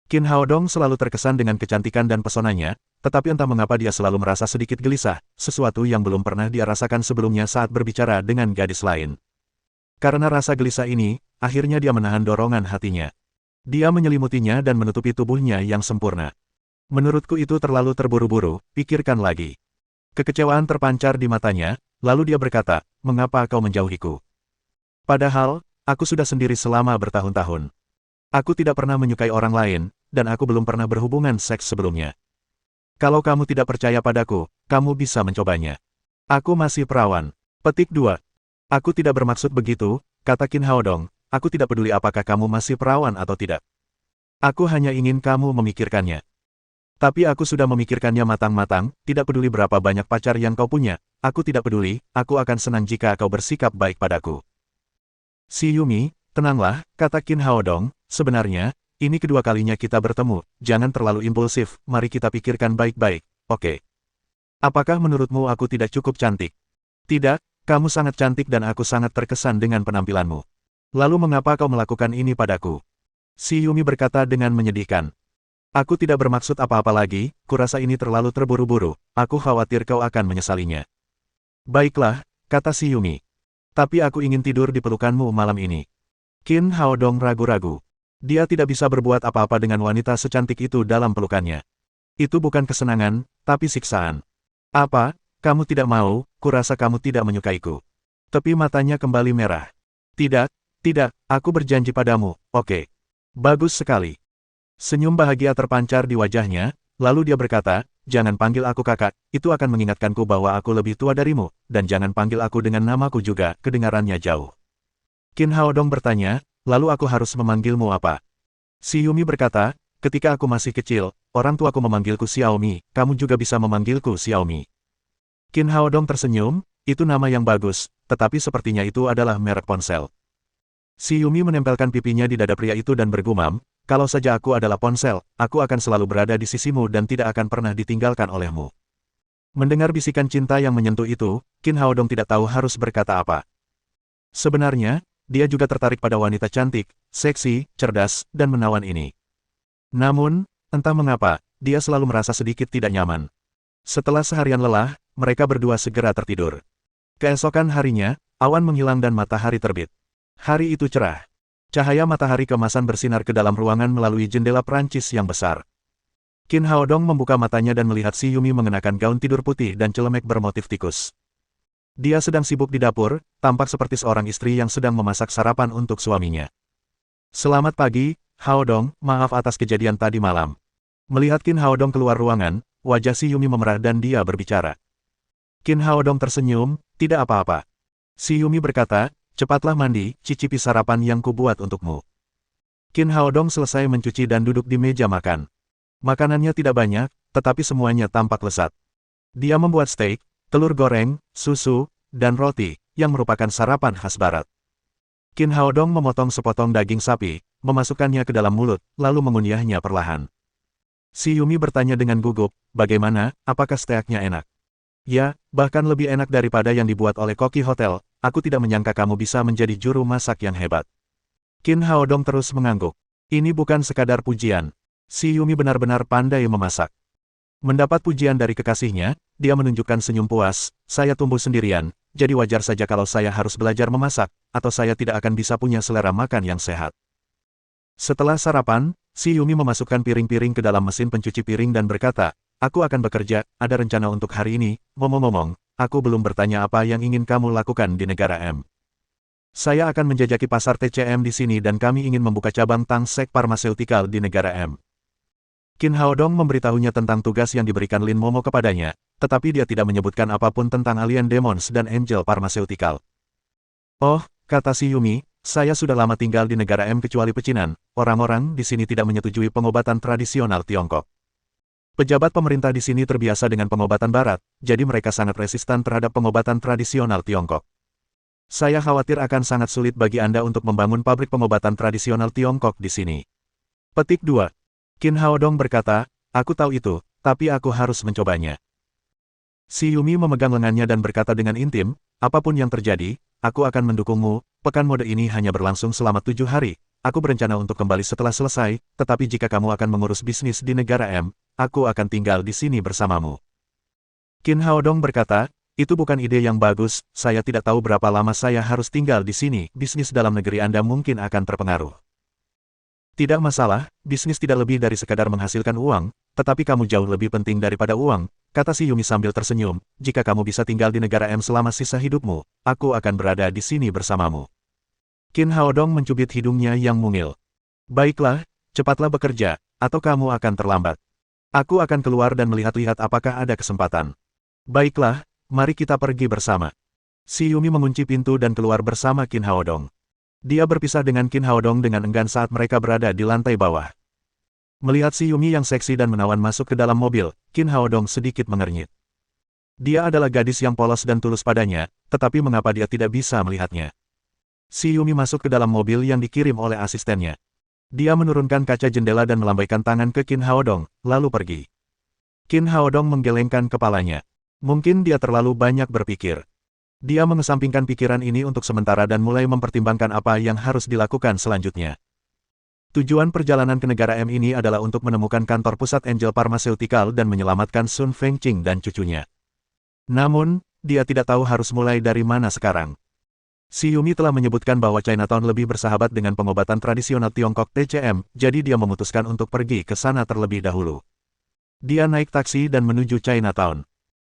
Qin Haodong selalu terkesan dengan kecantikan dan pesonanya, tetapi entah mengapa dia selalu merasa sedikit gelisah, sesuatu yang belum pernah dia rasakan sebelumnya saat berbicara dengan gadis lain. Karena rasa gelisah ini, akhirnya dia menahan dorongan hatinya. Dia menyelimutinya dan menutupi tubuhnya yang sempurna. Menurutku itu terlalu terburu-buru, pikirkan lagi. Kekecewaan terpancar di matanya, lalu dia berkata, mengapa kau menjauhiku? Padahal, aku sudah sendiri selama bertahun-tahun. Aku tidak pernah menyukai orang lain, dan aku belum pernah berhubungan seks sebelumnya. Kalau kamu tidak percaya padaku, kamu bisa mencobanya. Aku masih perawan. Petik 2. Aku tidak bermaksud begitu, kata Qin Haodong, aku tidak peduli apakah kamu masih perawan atau tidak. Aku hanya ingin kamu memikirkannya. Tapi aku sudah memikirkannya matang-matang, tidak peduli berapa banyak pacar yang kau punya, aku tidak peduli, aku akan senang jika kau bersikap baik padaku. Si Yumi, tenanglah, kata Qin Haodong, sebenarnya, ini kedua kalinya kita bertemu, jangan terlalu impulsif, mari kita pikirkan baik-baik, oke. Apakah menurutmu aku tidak cukup cantik? Tidak, kamu sangat cantik dan aku sangat terkesan dengan penampilanmu. Lalu mengapa kau melakukan ini padaku? Si Yumi berkata dengan menyedihkan. Aku tidak bermaksud apa-apa lagi, kurasa ini terlalu terburu-buru, aku khawatir kau akan menyesalinya. Baiklah, kata si Yumi. Tapi aku ingin tidur di pelukanmu malam ini. Qin Haodong ragu-ragu. Dia tidak bisa berbuat apa-apa dengan wanita secantik itu dalam pelukannya. Itu bukan kesenangan, tapi siksaan. Apa? Kamu tidak mau, kurasa kamu tidak menyukaiku. Tepi matanya kembali merah. Tidak, tidak, aku berjanji padamu, oke. Bagus sekali. Senyum bahagia terpancar di wajahnya, lalu dia berkata, jangan panggil aku kakak, itu akan mengingatkanku bahwa aku lebih tua darimu, dan jangan panggil aku dengan namaku juga, kedengarannya jauh. Qin Haodong bertanya, lalu aku harus memanggilmu apa? Si Yumi berkata, ketika aku masih kecil, orang tuaku memanggilku Xiaomi, kamu juga bisa memanggilku Xiaomi. Qin Haodong tersenyum, itu nama yang bagus, tetapi sepertinya itu adalah merek ponsel. Si Yumi menempelkan pipinya di dada pria itu dan bergumam, kalau saja aku adalah ponsel, aku akan selalu berada di sisimu dan tidak akan pernah ditinggalkan olehmu. Mendengar bisikan cinta yang menyentuh itu, Qin Haodong tidak tahu harus berkata apa. Sebenarnya, dia juga tertarik pada wanita cantik, seksi, cerdas, dan menawan ini. Namun, entah mengapa, dia selalu merasa sedikit tidak nyaman. Setelah seharian lelah, mereka berdua segera tertidur. Keesokan harinya, awan menghilang dan matahari terbit. Hari itu cerah. Cahaya matahari kemasan bersinar ke dalam ruangan melalui jendela Prancis yang besar. Qin Haodong membuka matanya dan melihat si Yumi mengenakan gaun tidur putih dan celemek bermotif tikus. Dia sedang sibuk di dapur, tampak seperti seorang istri yang sedang memasak sarapan untuk suaminya. Selamat pagi, Haodong, maaf atas kejadian tadi malam. Melihat Qin Haodong keluar ruangan, wajah si Yumi memerah dan dia berbicara. Qin Haodong tersenyum, tidak apa-apa. Si Yumi berkata, cepatlah mandi, cicipi sarapan yang kubuat untukmu. Qin Haodong selesai mencuci dan duduk di meja makan. Makanannya tidak banyak, tetapi semuanya tampak lezat. Dia membuat steak, telur goreng, susu, dan roti, yang merupakan sarapan khas barat. Qin Haodong memotong sepotong daging sapi, memasukkannya ke dalam mulut, lalu mengunyahnya perlahan. Si Yumi bertanya dengan gugup, bagaimana, apakah steaknya enak? Ya, bahkan lebih enak daripada yang dibuat oleh koki hotel, aku tidak menyangka kamu bisa menjadi juru masak yang hebat. Qin Haodong terus mengangguk. Ini bukan sekadar pujian. Si Yumi benar-benar pandai memasak. Mendapat pujian dari kekasihnya, dia menunjukkan senyum puas, saya tumbuh sendirian, jadi wajar saja kalau saya harus belajar memasak, atau saya tidak akan bisa punya selera makan yang sehat. Setelah sarapan, si Yumi memasukkan piring-piring ke dalam mesin pencuci piring dan berkata, aku akan bekerja, ada rencana untuk hari ini, ngomong-ngomong, aku belum bertanya apa yang ingin kamu lakukan di negara M. Saya akan menjajaki pasar TCM di sini dan kami ingin membuka cabang Tangsek Pharmaceutical di negara M. Qin Haodong memberitahunya tentang tugas yang diberikan Lin Momo kepadanya, tetapi dia tidak menyebutkan apapun tentang Alien Demons dan Angel Pharmaceutical. Oh, kata si Yumi, saya sudah lama tinggal di negara M kecuali pecinan, orang-orang di sini tidak menyetujui pengobatan tradisional Tiongkok. Pejabat pemerintah di sini terbiasa dengan pengobatan barat, jadi mereka sangat resistan terhadap pengobatan tradisional Tiongkok. Saya khawatir akan sangat sulit bagi Anda untuk membangun pabrik pengobatan tradisional Tiongkok di sini. Petik 2. Qin Haodong berkata, aku tahu itu, tapi aku harus mencobanya. Si Yumi memegang lengannya dan berkata dengan intim, apapun yang terjadi, aku akan mendukungmu, pekan mode ini hanya berlangsung selama 7 hari, aku berencana untuk kembali setelah selesai, tetapi jika kamu akan mengurus bisnis di negara M, aku akan tinggal di sini bersamamu. Qin Haodong berkata, itu bukan ide yang bagus, saya tidak tahu berapa lama saya harus tinggal di sini, bisnis dalam negeri Anda mungkin akan terpengaruh. Tidak masalah, bisnis tidak lebih dari sekadar menghasilkan uang, tetapi kamu jauh lebih penting daripada uang, kata si Yumi sambil tersenyum, jika kamu bisa tinggal di negara M selama sisa hidupmu, aku akan berada di sini bersamamu. Qin Haodong mencubit hidungnya yang mungil. Baiklah, cepatlah bekerja, atau kamu akan terlambat. Aku akan keluar dan melihat-lihat apakah ada kesempatan. Baiklah, mari kita pergi bersama. Si Yumi mengunci pintu dan keluar bersama Qin Haodong. Dia berpisah dengan Qin Haodong dengan enggan saat mereka berada di lantai bawah. Melihat si Yumi yang seksi dan menawan masuk ke dalam mobil, Qin Haodong sedikit mengernyit. Dia adalah gadis yang polos dan tulus padanya, tetapi mengapa dia tidak bisa melihatnya? Si Yumi masuk ke dalam mobil yang dikirim oleh asistennya. Dia menurunkan kaca jendela dan melambaikan tangan ke Qin Haodong, lalu pergi. Qin Haodong menggelengkan kepalanya. Mungkin dia terlalu banyak berpikir. Dia mengesampingkan pikiran ini untuk sementara dan mulai mempertimbangkan apa yang harus dilakukan selanjutnya. Tujuan perjalanan ke negara M ini adalah untuk menemukan kantor pusat Angel Pharmaceutical dan menyelamatkan Sun Fengqing dan cucunya. Namun, dia tidak tahu harus mulai dari mana sekarang. Si Yumi telah menyebutkan bahwa Chinatown lebih bersahabat dengan pengobatan tradisional Tiongkok TCM, jadi dia memutuskan untuk pergi ke sana terlebih dahulu. Dia naik taksi dan menuju Chinatown.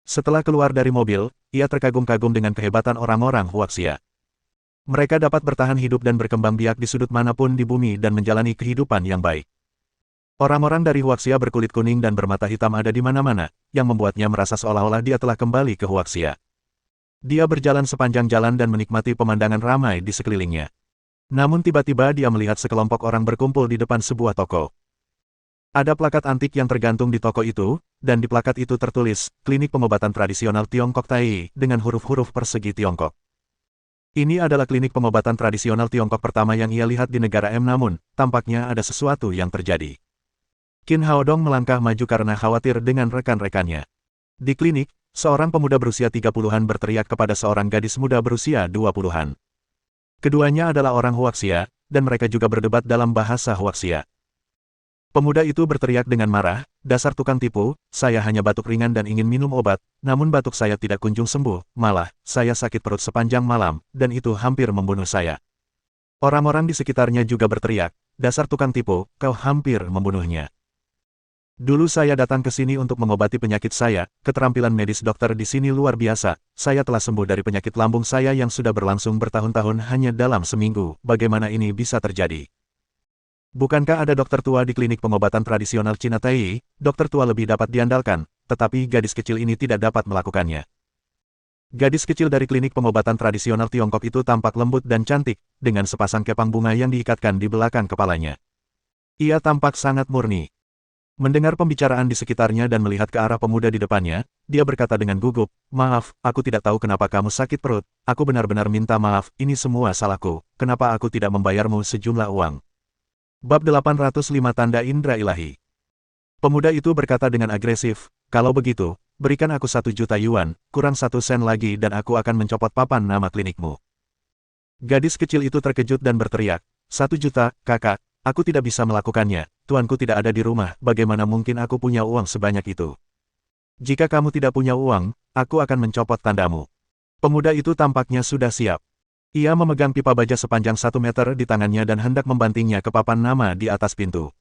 Setelah keluar dari mobil, ia terkagum-kagum dengan kehebatan orang-orang Huaxia. Mereka dapat bertahan hidup dan berkembang biak di sudut manapun di bumi dan menjalani kehidupan yang baik. Orang-orang dari Huaxia berkulit kuning dan bermata hitam ada di mana-mana, yang membuatnya merasa seolah-olah dia telah kembali ke Huaxia. Dia berjalan sepanjang jalan dan menikmati pemandangan ramai di sekelilingnya. Namun tiba-tiba dia melihat sekelompok orang berkumpul di depan sebuah toko. Ada plakat antik yang tergantung di toko itu, dan di plakat itu tertulis, Klinik Pengobatan Tradisional Tiongkok Tai, dengan huruf-huruf persegi Tiongkok. Ini adalah klinik pengobatan tradisional Tiongkok pertama yang ia lihat di negara M, namun, tampaknya ada sesuatu yang terjadi. Qin Haodong melangkah maju karena khawatir dengan rekan-rekannya. Di klinik, seorang pemuda berusia 30-an berteriak kepada seorang gadis muda berusia 20-an. Keduanya adalah orang Huaxia, dan mereka juga berdebat dalam bahasa Huaxia. Pemuda itu berteriak dengan marah, dasar tukang tipu, saya hanya batuk ringan dan ingin minum obat, namun batuk saya tidak kunjung sembuh, malah, saya sakit perut sepanjang malam, dan itu hampir membunuh saya. Orang-orang di sekitarnya juga berteriak, dasar tukang tipu, kau hampir membunuhnya. Dulu saya datang ke sini untuk mengobati penyakit saya, keterampilan medis dokter di sini luar biasa, saya telah sembuh dari penyakit lambung saya yang sudah berlangsung bertahun-tahun hanya dalam seminggu, bagaimana ini bisa terjadi? Bukankah ada dokter tua di klinik pengobatan tradisional Cina Tai? Dokter tua lebih dapat diandalkan, tetapi gadis kecil ini tidak dapat melakukannya. Gadis kecil dari klinik pengobatan tradisional Tiongkok itu tampak lembut dan cantik, dengan sepasang kepang bunga yang diikatkan di belakang kepalanya. Ia tampak sangat murni. Mendengar pembicaraan di sekitarnya dan melihat ke arah pemuda di depannya, dia berkata dengan gugup, maaf, aku tidak tahu kenapa kamu sakit perut, aku benar-benar minta maaf, ini semua salahku, kenapa aku tidak membayarmu sejumlah uang. Bab 805 Tanda Indra Ilahi. Pemuda itu berkata dengan agresif, kalau begitu, berikan aku 1 juta yuan, kurang 1 sen lagi dan aku akan mencopot papan nama klinikmu. Gadis kecil itu terkejut dan berteriak, 1 juta, kakak, aku tidak bisa melakukannya, tuanku tidak ada di rumah, bagaimana mungkin aku punya uang sebanyak itu? Jika kamu tidak punya uang, aku akan mencopot tandamu. Pemuda itu tampaknya sudah siap. Ia memegang pipa baja sepanjang 1 meter di tangannya dan hendak membantingnya ke papan nama di atas pintu.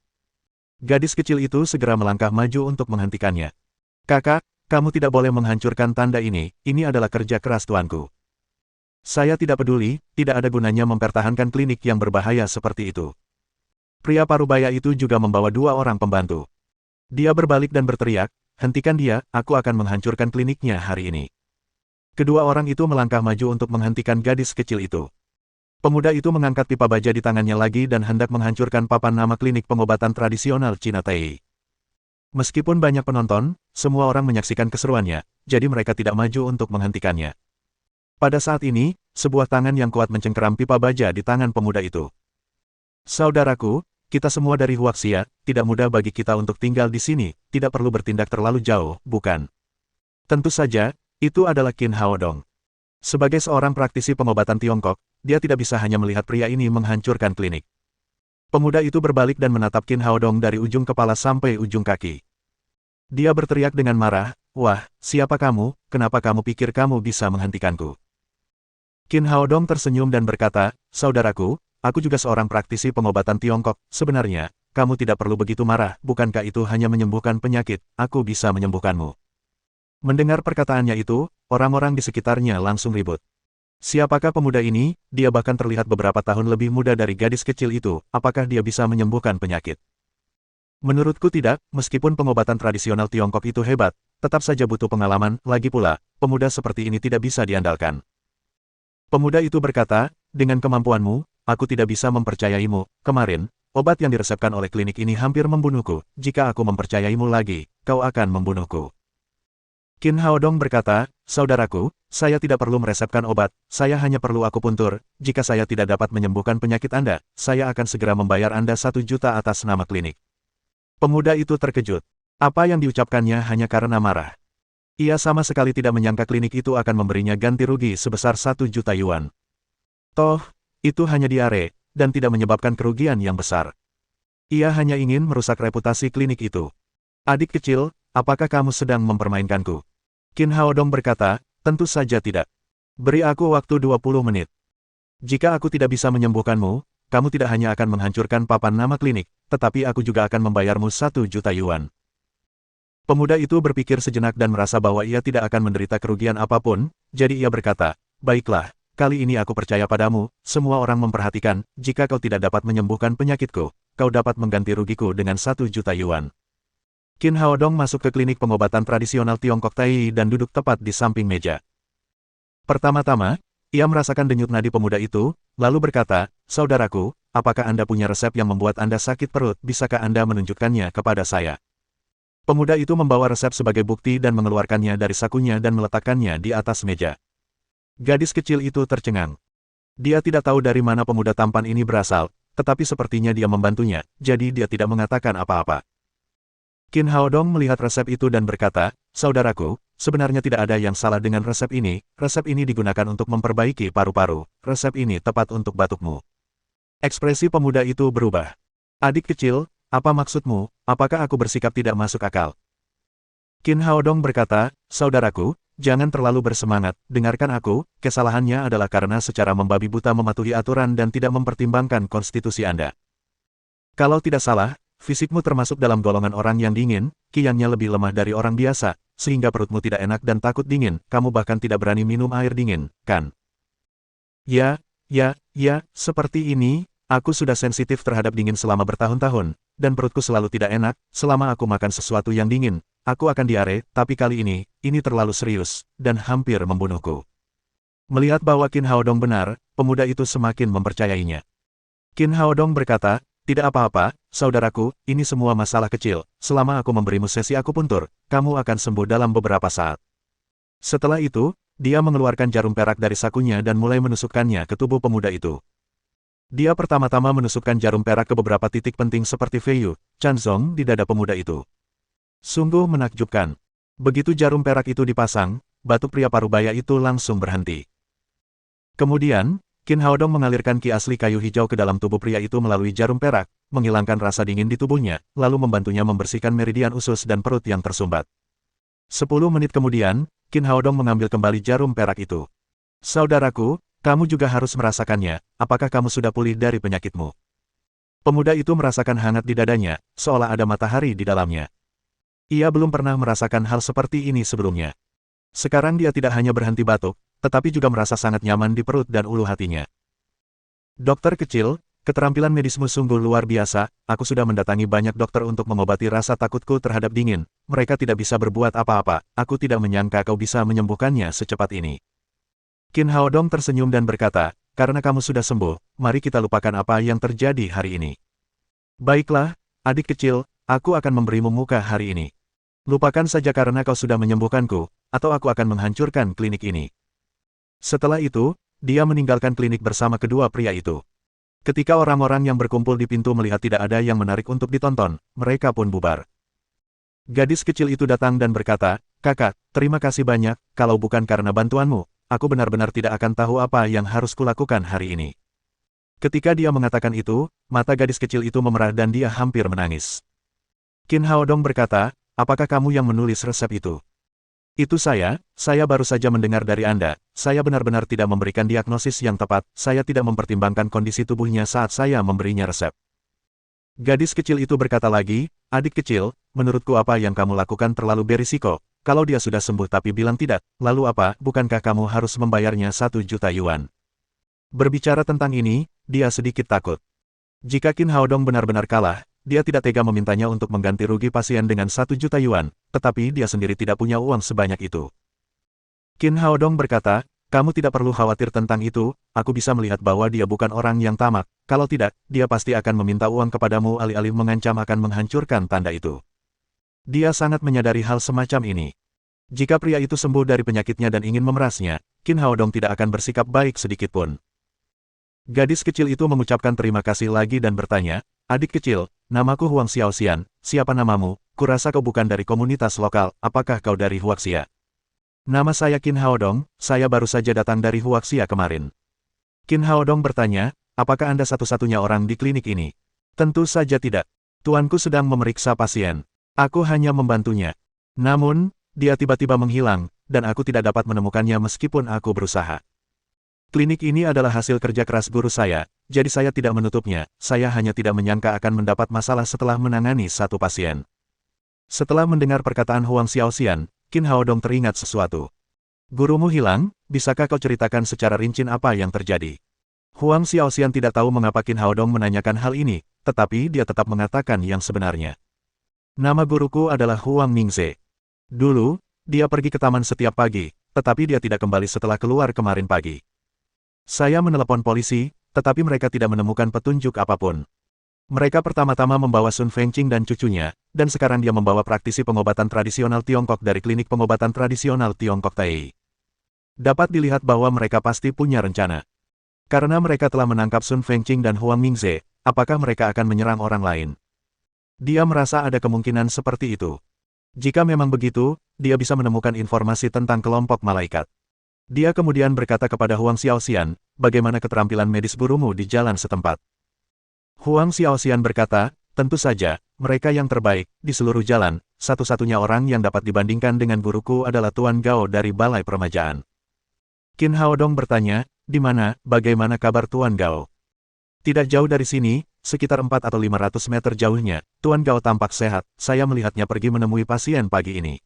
Gadis kecil itu segera melangkah maju untuk menghentikannya. Kakak, kamu tidak boleh menghancurkan tanda ini adalah kerja keras tuanku. Saya tidak peduli, tidak ada gunanya mempertahankan klinik yang berbahaya seperti itu. Pria parubaya itu juga membawa 2 orang pembantu. Dia berbalik dan berteriak, hentikan dia, aku akan menghancurkan kliniknya hari ini. Kedua orang itu melangkah maju untuk menghentikan gadis kecil itu. Pemuda itu mengangkat pipa baja di tangannya lagi dan hendak menghancurkan papan nama klinik pengobatan tradisional Cina Tei. Meskipun banyak penonton, semua orang menyaksikan keseruannya, jadi mereka tidak maju untuk menghentikannya. Pada saat ini, sebuah tangan yang kuat mencengkeram pipa baja di tangan pemuda itu. Saudaraku, kita semua dari Huaxia, tidak mudah bagi kita untuk tinggal di sini, tidak perlu bertindak terlalu jauh, bukan? Tentu saja, itu adalah Qin Haodong. Sebagai seorang praktisi pengobatan Tiongkok, dia tidak bisa hanya melihat pria ini menghancurkan klinik. Pemuda itu berbalik dan menatap Qin Haodong dari ujung kepala sampai ujung kaki. Dia berteriak dengan marah, wah, siapa kamu, kenapa kamu pikir kamu bisa menghentikanku? Qin Haodong tersenyum dan berkata, saudaraku, aku juga seorang praktisi pengobatan Tiongkok, sebenarnya, kamu tidak perlu begitu marah, bukankah itu hanya menyembuhkan penyakit, aku bisa menyembuhkanmu. Mendengar perkataannya itu, orang-orang di sekitarnya langsung ribut. Siapakah pemuda ini? Dia bahkan terlihat beberapa tahun lebih muda dari gadis kecil itu, apakah dia bisa menyembuhkan penyakit? Menurutku tidak, meskipun pengobatan tradisional Tiongkok itu hebat, tetap saja butuh pengalaman, lagi pula, pemuda seperti ini tidak bisa diandalkan. Pemuda itu berkata, dengan kemampuanmu, aku tidak bisa mempercayaimu, kemarin, obat yang diresepkan oleh klinik ini hampir membunuhku, jika aku mempercayaimu lagi, kau akan membunuhku. Qin Haodong berkata, saudaraku, saya tidak perlu meresepkan obat, saya hanya perlu akupuntur, jika saya tidak dapat menyembuhkan penyakit Anda, saya akan segera membayar Anda 1 juta atas nama klinik. Pemuda itu terkejut. Apa yang diucapkannya hanya karena marah. Ia sama sekali tidak menyangka klinik itu akan memberinya ganti rugi sebesar 1 juta yuan. Toh, itu hanya diare, dan tidak menyebabkan kerugian yang besar. Ia hanya ingin merusak reputasi klinik itu. Adik kecil, apakah kamu sedang mempermainkanku? Qin Haodong berkata, tentu saja tidak. Beri aku waktu 20 menit. Jika aku tidak bisa menyembuhkanmu, kamu tidak hanya akan menghancurkan papan nama klinik, tetapi aku juga akan membayarmu 1 juta yuan. Pemuda itu berpikir sejenak dan merasa bahwa ia tidak akan menderita kerugian apapun, jadi ia berkata, baiklah, kali ini aku percaya padamu, semua orang memperhatikan, jika kau tidak dapat menyembuhkan penyakitku, kau dapat mengganti rugiku dengan 1 juta yuan. Qin Haodong masuk ke klinik pengobatan tradisional Tiongkok Tai dan duduk tepat di samping meja. Pertama-tama, ia merasakan denyut nadi pemuda itu, lalu berkata, saudaraku, apakah Anda punya resep yang membuat Anda sakit perut, bisakah Anda menunjukkannya kepada saya? Pemuda itu membawa resep sebagai bukti dan mengeluarkannya dari sakunya dan meletakkannya di atas meja. Gadis kecil itu tercengang. Dia tidak tahu dari mana pemuda tampan ini berasal, tetapi sepertinya dia membantunya, jadi dia tidak mengatakan apa-apa. Qin Haodong melihat resep itu dan berkata, saudaraku, sebenarnya tidak ada yang salah dengan resep ini digunakan untuk memperbaiki paru-paru, resep ini tepat untuk batukmu. Ekspresi pemuda itu berubah. Adik kecil, apa maksudmu, apakah aku bersikap tidak masuk akal? Qin Haodong berkata, saudaraku, jangan terlalu bersemangat, dengarkan aku, kesalahannya adalah karena secara membabi buta mematuhi aturan dan tidak mempertimbangkan konstitusi Anda. Kalau tidak salah, fisikmu termasuk dalam golongan orang yang dingin, kiannya lebih lemah dari orang biasa, sehingga perutmu tidak enak dan takut dingin, kamu bahkan tidak berani minum air dingin, kan? Ya, seperti ini, aku sudah sensitif terhadap dingin selama bertahun-tahun, dan perutku selalu tidak enak, selama aku makan sesuatu yang dingin, aku akan diare, tapi kali ini terlalu serius, dan hampir membunuhku. Melihat bahwa Qin Haodong benar, pemuda itu semakin mempercayainya. Qin Haodong berkata, tidak apa-apa, saudaraku, ini semua masalah kecil, selama aku memberimu sesi akupuntur, kamu akan sembuh dalam beberapa saat. Setelah itu, dia mengeluarkan jarum perak dari sakunya dan mulai menusukkannya ke tubuh pemuda itu. Dia pertama-tama menusukkan jarum perak ke beberapa titik penting seperti Feiyu, Chanzong di dada pemuda itu. Sungguh menakjubkan. Begitu jarum perak itu dipasang, batuk pria parubaya itu langsung berhenti. Kemudian, Qin Haodong mengalirkan ki asli kayu hijau ke dalam tubuh pria itu melalui jarum perak, menghilangkan rasa dingin di tubuhnya, lalu membantunya membersihkan meridian usus dan perut yang tersumbat. 10 menit kemudian, Qin Haodong mengambil kembali jarum perak itu. Saudaraku, kamu juga harus merasakannya, apakah kamu sudah pulih dari penyakitmu? Pemuda itu merasakan hangat di dadanya, seolah ada matahari di dalamnya. Ia belum pernah merasakan hal seperti ini sebelumnya. Sekarang dia tidak hanya berhenti batuk, tetapi juga merasa sangat nyaman di perut dan ulu hatinya. Dokter kecil, keterampilan medismu sungguh luar biasa, aku sudah mendatangi banyak dokter untuk mengobati rasa takutku terhadap dingin, mereka tidak bisa berbuat apa-apa, aku tidak menyangka kau bisa menyembuhkannya secepat ini. Qin Haodong tersenyum dan berkata, karena kamu sudah sembuh, mari kita lupakan apa yang terjadi hari ini. Baiklah, adik kecil, aku akan memberimu muka hari ini. Lupakan saja karena kau sudah menyembuhkanku, atau aku akan menghancurkan klinik ini. Setelah itu, dia meninggalkan klinik bersama kedua pria itu. Ketika orang-orang yang berkumpul di pintu melihat tidak ada yang menarik untuk ditonton, mereka pun bubar. Gadis kecil itu datang dan berkata, kakak, terima kasih banyak, kalau bukan karena bantuanmu, aku benar-benar tidak akan tahu apa yang harus kulakukan hari ini. Ketika dia mengatakan itu, mata gadis kecil itu memerah dan dia hampir menangis. Qin Haodong berkata, apakah kamu yang menulis resep itu? Itu saya baru saja mendengar dari Anda, saya benar-benar tidak memberikan diagnosis yang tepat, saya tidak mempertimbangkan kondisi tubuhnya saat saya memberinya resep. Gadis kecil itu berkata lagi, adik kecil, menurutku apa yang kamu lakukan terlalu berisiko, kalau dia sudah sembuh tapi bilang tidak, lalu apa, bukankah kamu harus membayarnya 1 juta yuan? Berbicara tentang ini, dia sedikit takut. Jika Qin Haodong benar-benar kalah, dia tidak tega memintanya untuk mengganti rugi pasien dengan 1 juta yuan, tetapi dia sendiri tidak punya uang sebanyak itu. Qin Haodong berkata, kamu tidak perlu khawatir tentang itu, aku bisa melihat bahwa dia bukan orang yang tamak, kalau tidak, dia pasti akan meminta uang kepadamu alih-alih mengancam akan menghancurkan tanda itu. Dia sangat menyadari hal semacam ini. Jika pria itu sembuh dari penyakitnya dan ingin memerasnya, Qin Haodong tidak akan bersikap baik sedikitpun. Gadis kecil itu mengucapkan terima kasih lagi dan bertanya, adik kecil, namaku Huang Xiaoxian, siapa namamu? Kurasa kau bukan dari komunitas lokal, apakah kau dari Huaxia? Nama saya Qin Haodong, saya baru saja datang dari Huaxia kemarin. Qin Haodong bertanya, apakah Anda satu-satunya orang di klinik ini? Tentu saja tidak. Tuanku sedang memeriksa pasien. Aku hanya membantunya. Namun, dia tiba-tiba menghilang, dan aku tidak dapat menemukannya meskipun aku berusaha. Klinik ini adalah hasil kerja keras guru saya, jadi saya tidak menutupnya, saya hanya tidak menyangka akan mendapat masalah setelah menangani satu pasien. Setelah mendengar perkataan Huang Xiaoxian, Qin Haodong teringat sesuatu. Gurumu hilang, bisakah kau ceritakan secara rinci apa yang terjadi? Huang Xiaoxian tidak tahu mengapa Qin Haodong menanyakan hal ini, tetapi dia tetap mengatakan yang sebenarnya. Nama guruku adalah Huang Mingze. Dulu, dia pergi ke taman setiap pagi, tetapi dia tidak kembali setelah keluar kemarin pagi. Saya menelepon polisi, tetapi mereka tidak menemukan petunjuk apapun. Mereka pertama-tama membawa Sun Fengqing dan cucunya, dan sekarang dia membawa praktisi pengobatan tradisional Tiongkok dari klinik pengobatan tradisional Tiongkok Tai. Dapat dilihat bahwa mereka pasti punya rencana. Karena mereka telah menangkap Sun Fengqing dan Huang Mingze, apakah mereka akan menyerang orang lain? Dia merasa ada kemungkinan seperti itu. Jika memang begitu, dia bisa menemukan informasi tentang kelompok malaikat. Dia kemudian berkata kepada Huang Xiaoxian, bagaimana keterampilan medis gurumu di jalan setempat? Huang Xiaoxian berkata, tentu saja, mereka yang terbaik, di seluruh jalan, satu-satunya orang yang dapat dibandingkan dengan guruku adalah Tuan Gao dari Balai Permajaan. Qin Haodong bertanya, di mana, bagaimana kabar Tuan Gao? Tidak jauh dari sini, sekitar 4 atau 500 meter jauhnya, Tuan Gao tampak sehat, saya melihatnya pergi menemui pasien pagi ini.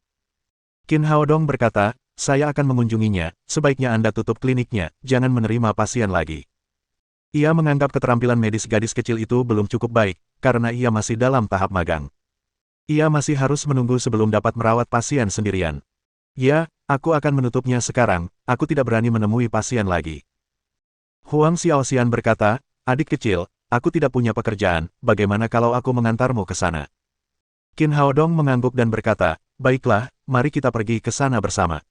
Qin Haodong berkata, saya akan mengunjunginya, sebaiknya Anda tutup kliniknya, jangan menerima pasien lagi. Ia menganggap keterampilan medis gadis kecil itu belum cukup baik, karena ia masih dalam tahap magang. Ia masih harus menunggu sebelum dapat merawat pasien sendirian. Ya, aku akan menutupnya sekarang, aku tidak berani menemui pasien lagi. Huang Xiaoxian berkata, adik kecil, aku tidak punya pekerjaan, bagaimana kalau aku mengantarmu ke sana? Qin Haodong mengangguk dan berkata, baiklah, mari kita pergi ke sana bersama.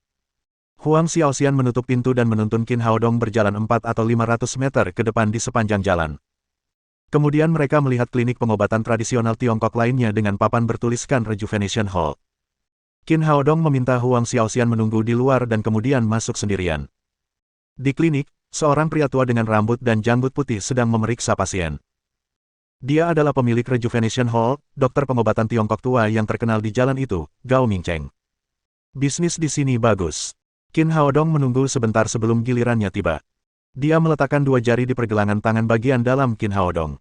Huang Xiaoxian menutup pintu dan menuntun Qin Haodong berjalan 4 atau 500 meter ke depan di sepanjang jalan. Kemudian mereka melihat klinik pengobatan tradisional Tiongkok lainnya dengan papan bertuliskan Rejuvenation Hall. Qin Haodong meminta Huang Xiaoxian menunggu di luar dan kemudian masuk sendirian. Di klinik, seorang pria tua dengan rambut dan janggut putih sedang memeriksa pasien. Dia adalah pemilik Rejuvenation Hall, dokter pengobatan Tiongkok tua yang terkenal di jalan itu, Gao Mingcheng. Bisnis di sini bagus. Qin Haodong menunggu sebentar sebelum gilirannya tiba. Dia meletakkan 2 jari di pergelangan tangan bagian dalam Qin Haodong.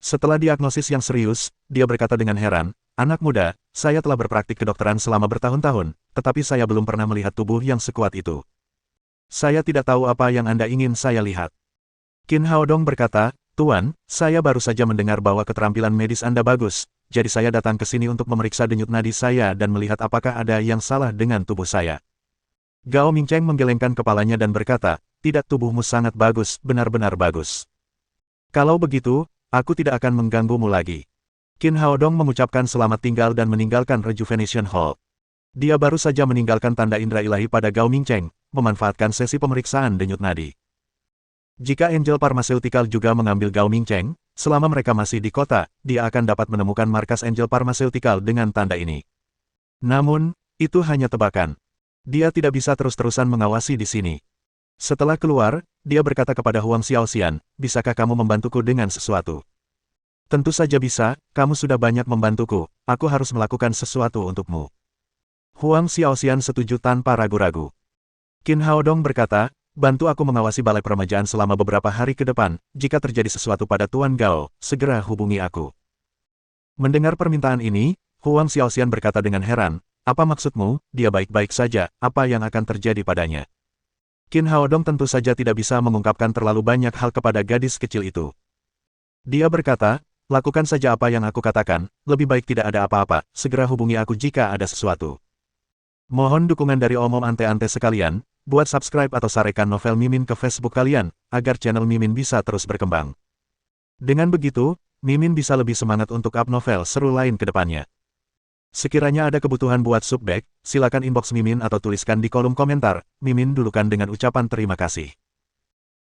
Setelah diagnosis yang serius, dia berkata dengan heran, anak muda, saya telah berpraktik kedokteran selama bertahun-tahun, tetapi saya belum pernah melihat tubuh yang sekuat itu. Saya tidak tahu apa yang Anda ingin saya lihat. Qin Haodong berkata, Tuan, saya baru saja mendengar bahwa keterampilan medis Anda bagus, jadi saya datang ke sini untuk memeriksa denyut nadi saya dan melihat apakah ada yang salah dengan tubuh saya. Gao Mingcheng menggelengkan kepalanya dan berkata, tidak, tubuhmu sangat bagus, benar-benar bagus. Kalau begitu, aku tidak akan mengganggumu lagi. Qin Haodong mengucapkan selamat tinggal dan meninggalkan Rejuvenation Hall. Dia baru saja meninggalkan tanda indera ilahi pada Gao Mingcheng, memanfaatkan sesi pemeriksaan denyut nadi. Jika Angel Pharmaceutical juga mengambil Gao Mingcheng, selama mereka masih di kota, dia akan dapat menemukan markas Angel Pharmaceutical dengan tanda ini. Namun, itu hanya tebakan. Dia tidak bisa terus-terusan mengawasi di sini. Setelah keluar, dia berkata kepada Huang Xiaoxian, bisakah kamu membantuku dengan sesuatu? Tentu saja bisa, kamu sudah banyak membantuku, aku harus melakukan sesuatu untukmu. Huang Xiaoxian setuju tanpa ragu-ragu. Qin Haodong berkata, bantu aku mengawasi balai peremajaan selama beberapa hari ke depan, jika terjadi sesuatu pada Tuan Gao, segera hubungi aku. Mendengar permintaan ini, Huang Xiaoxian berkata dengan heran, apa maksudmu, dia baik-baik saja, apa yang akan terjadi padanya? Qin Haodong tentu saja tidak bisa mengungkapkan terlalu banyak hal kepada gadis kecil itu. Dia berkata, lakukan saja apa yang aku katakan, lebih baik tidak ada apa-apa, segera hubungi aku jika ada sesuatu. Mohon dukungan dari omom ante-ante sekalian, buat subscribe atau sarekan novel Mimin ke Facebook kalian, agar channel Mimin bisa terus berkembang. Dengan begitu, Mimin bisa lebih semangat untuk up novel seru lain ke depannya. Sekiranya ada kebutuhan buat subback, silakan inbox Mimin atau tuliskan di kolom komentar, Mimin dulukan dengan ucapan terima kasih.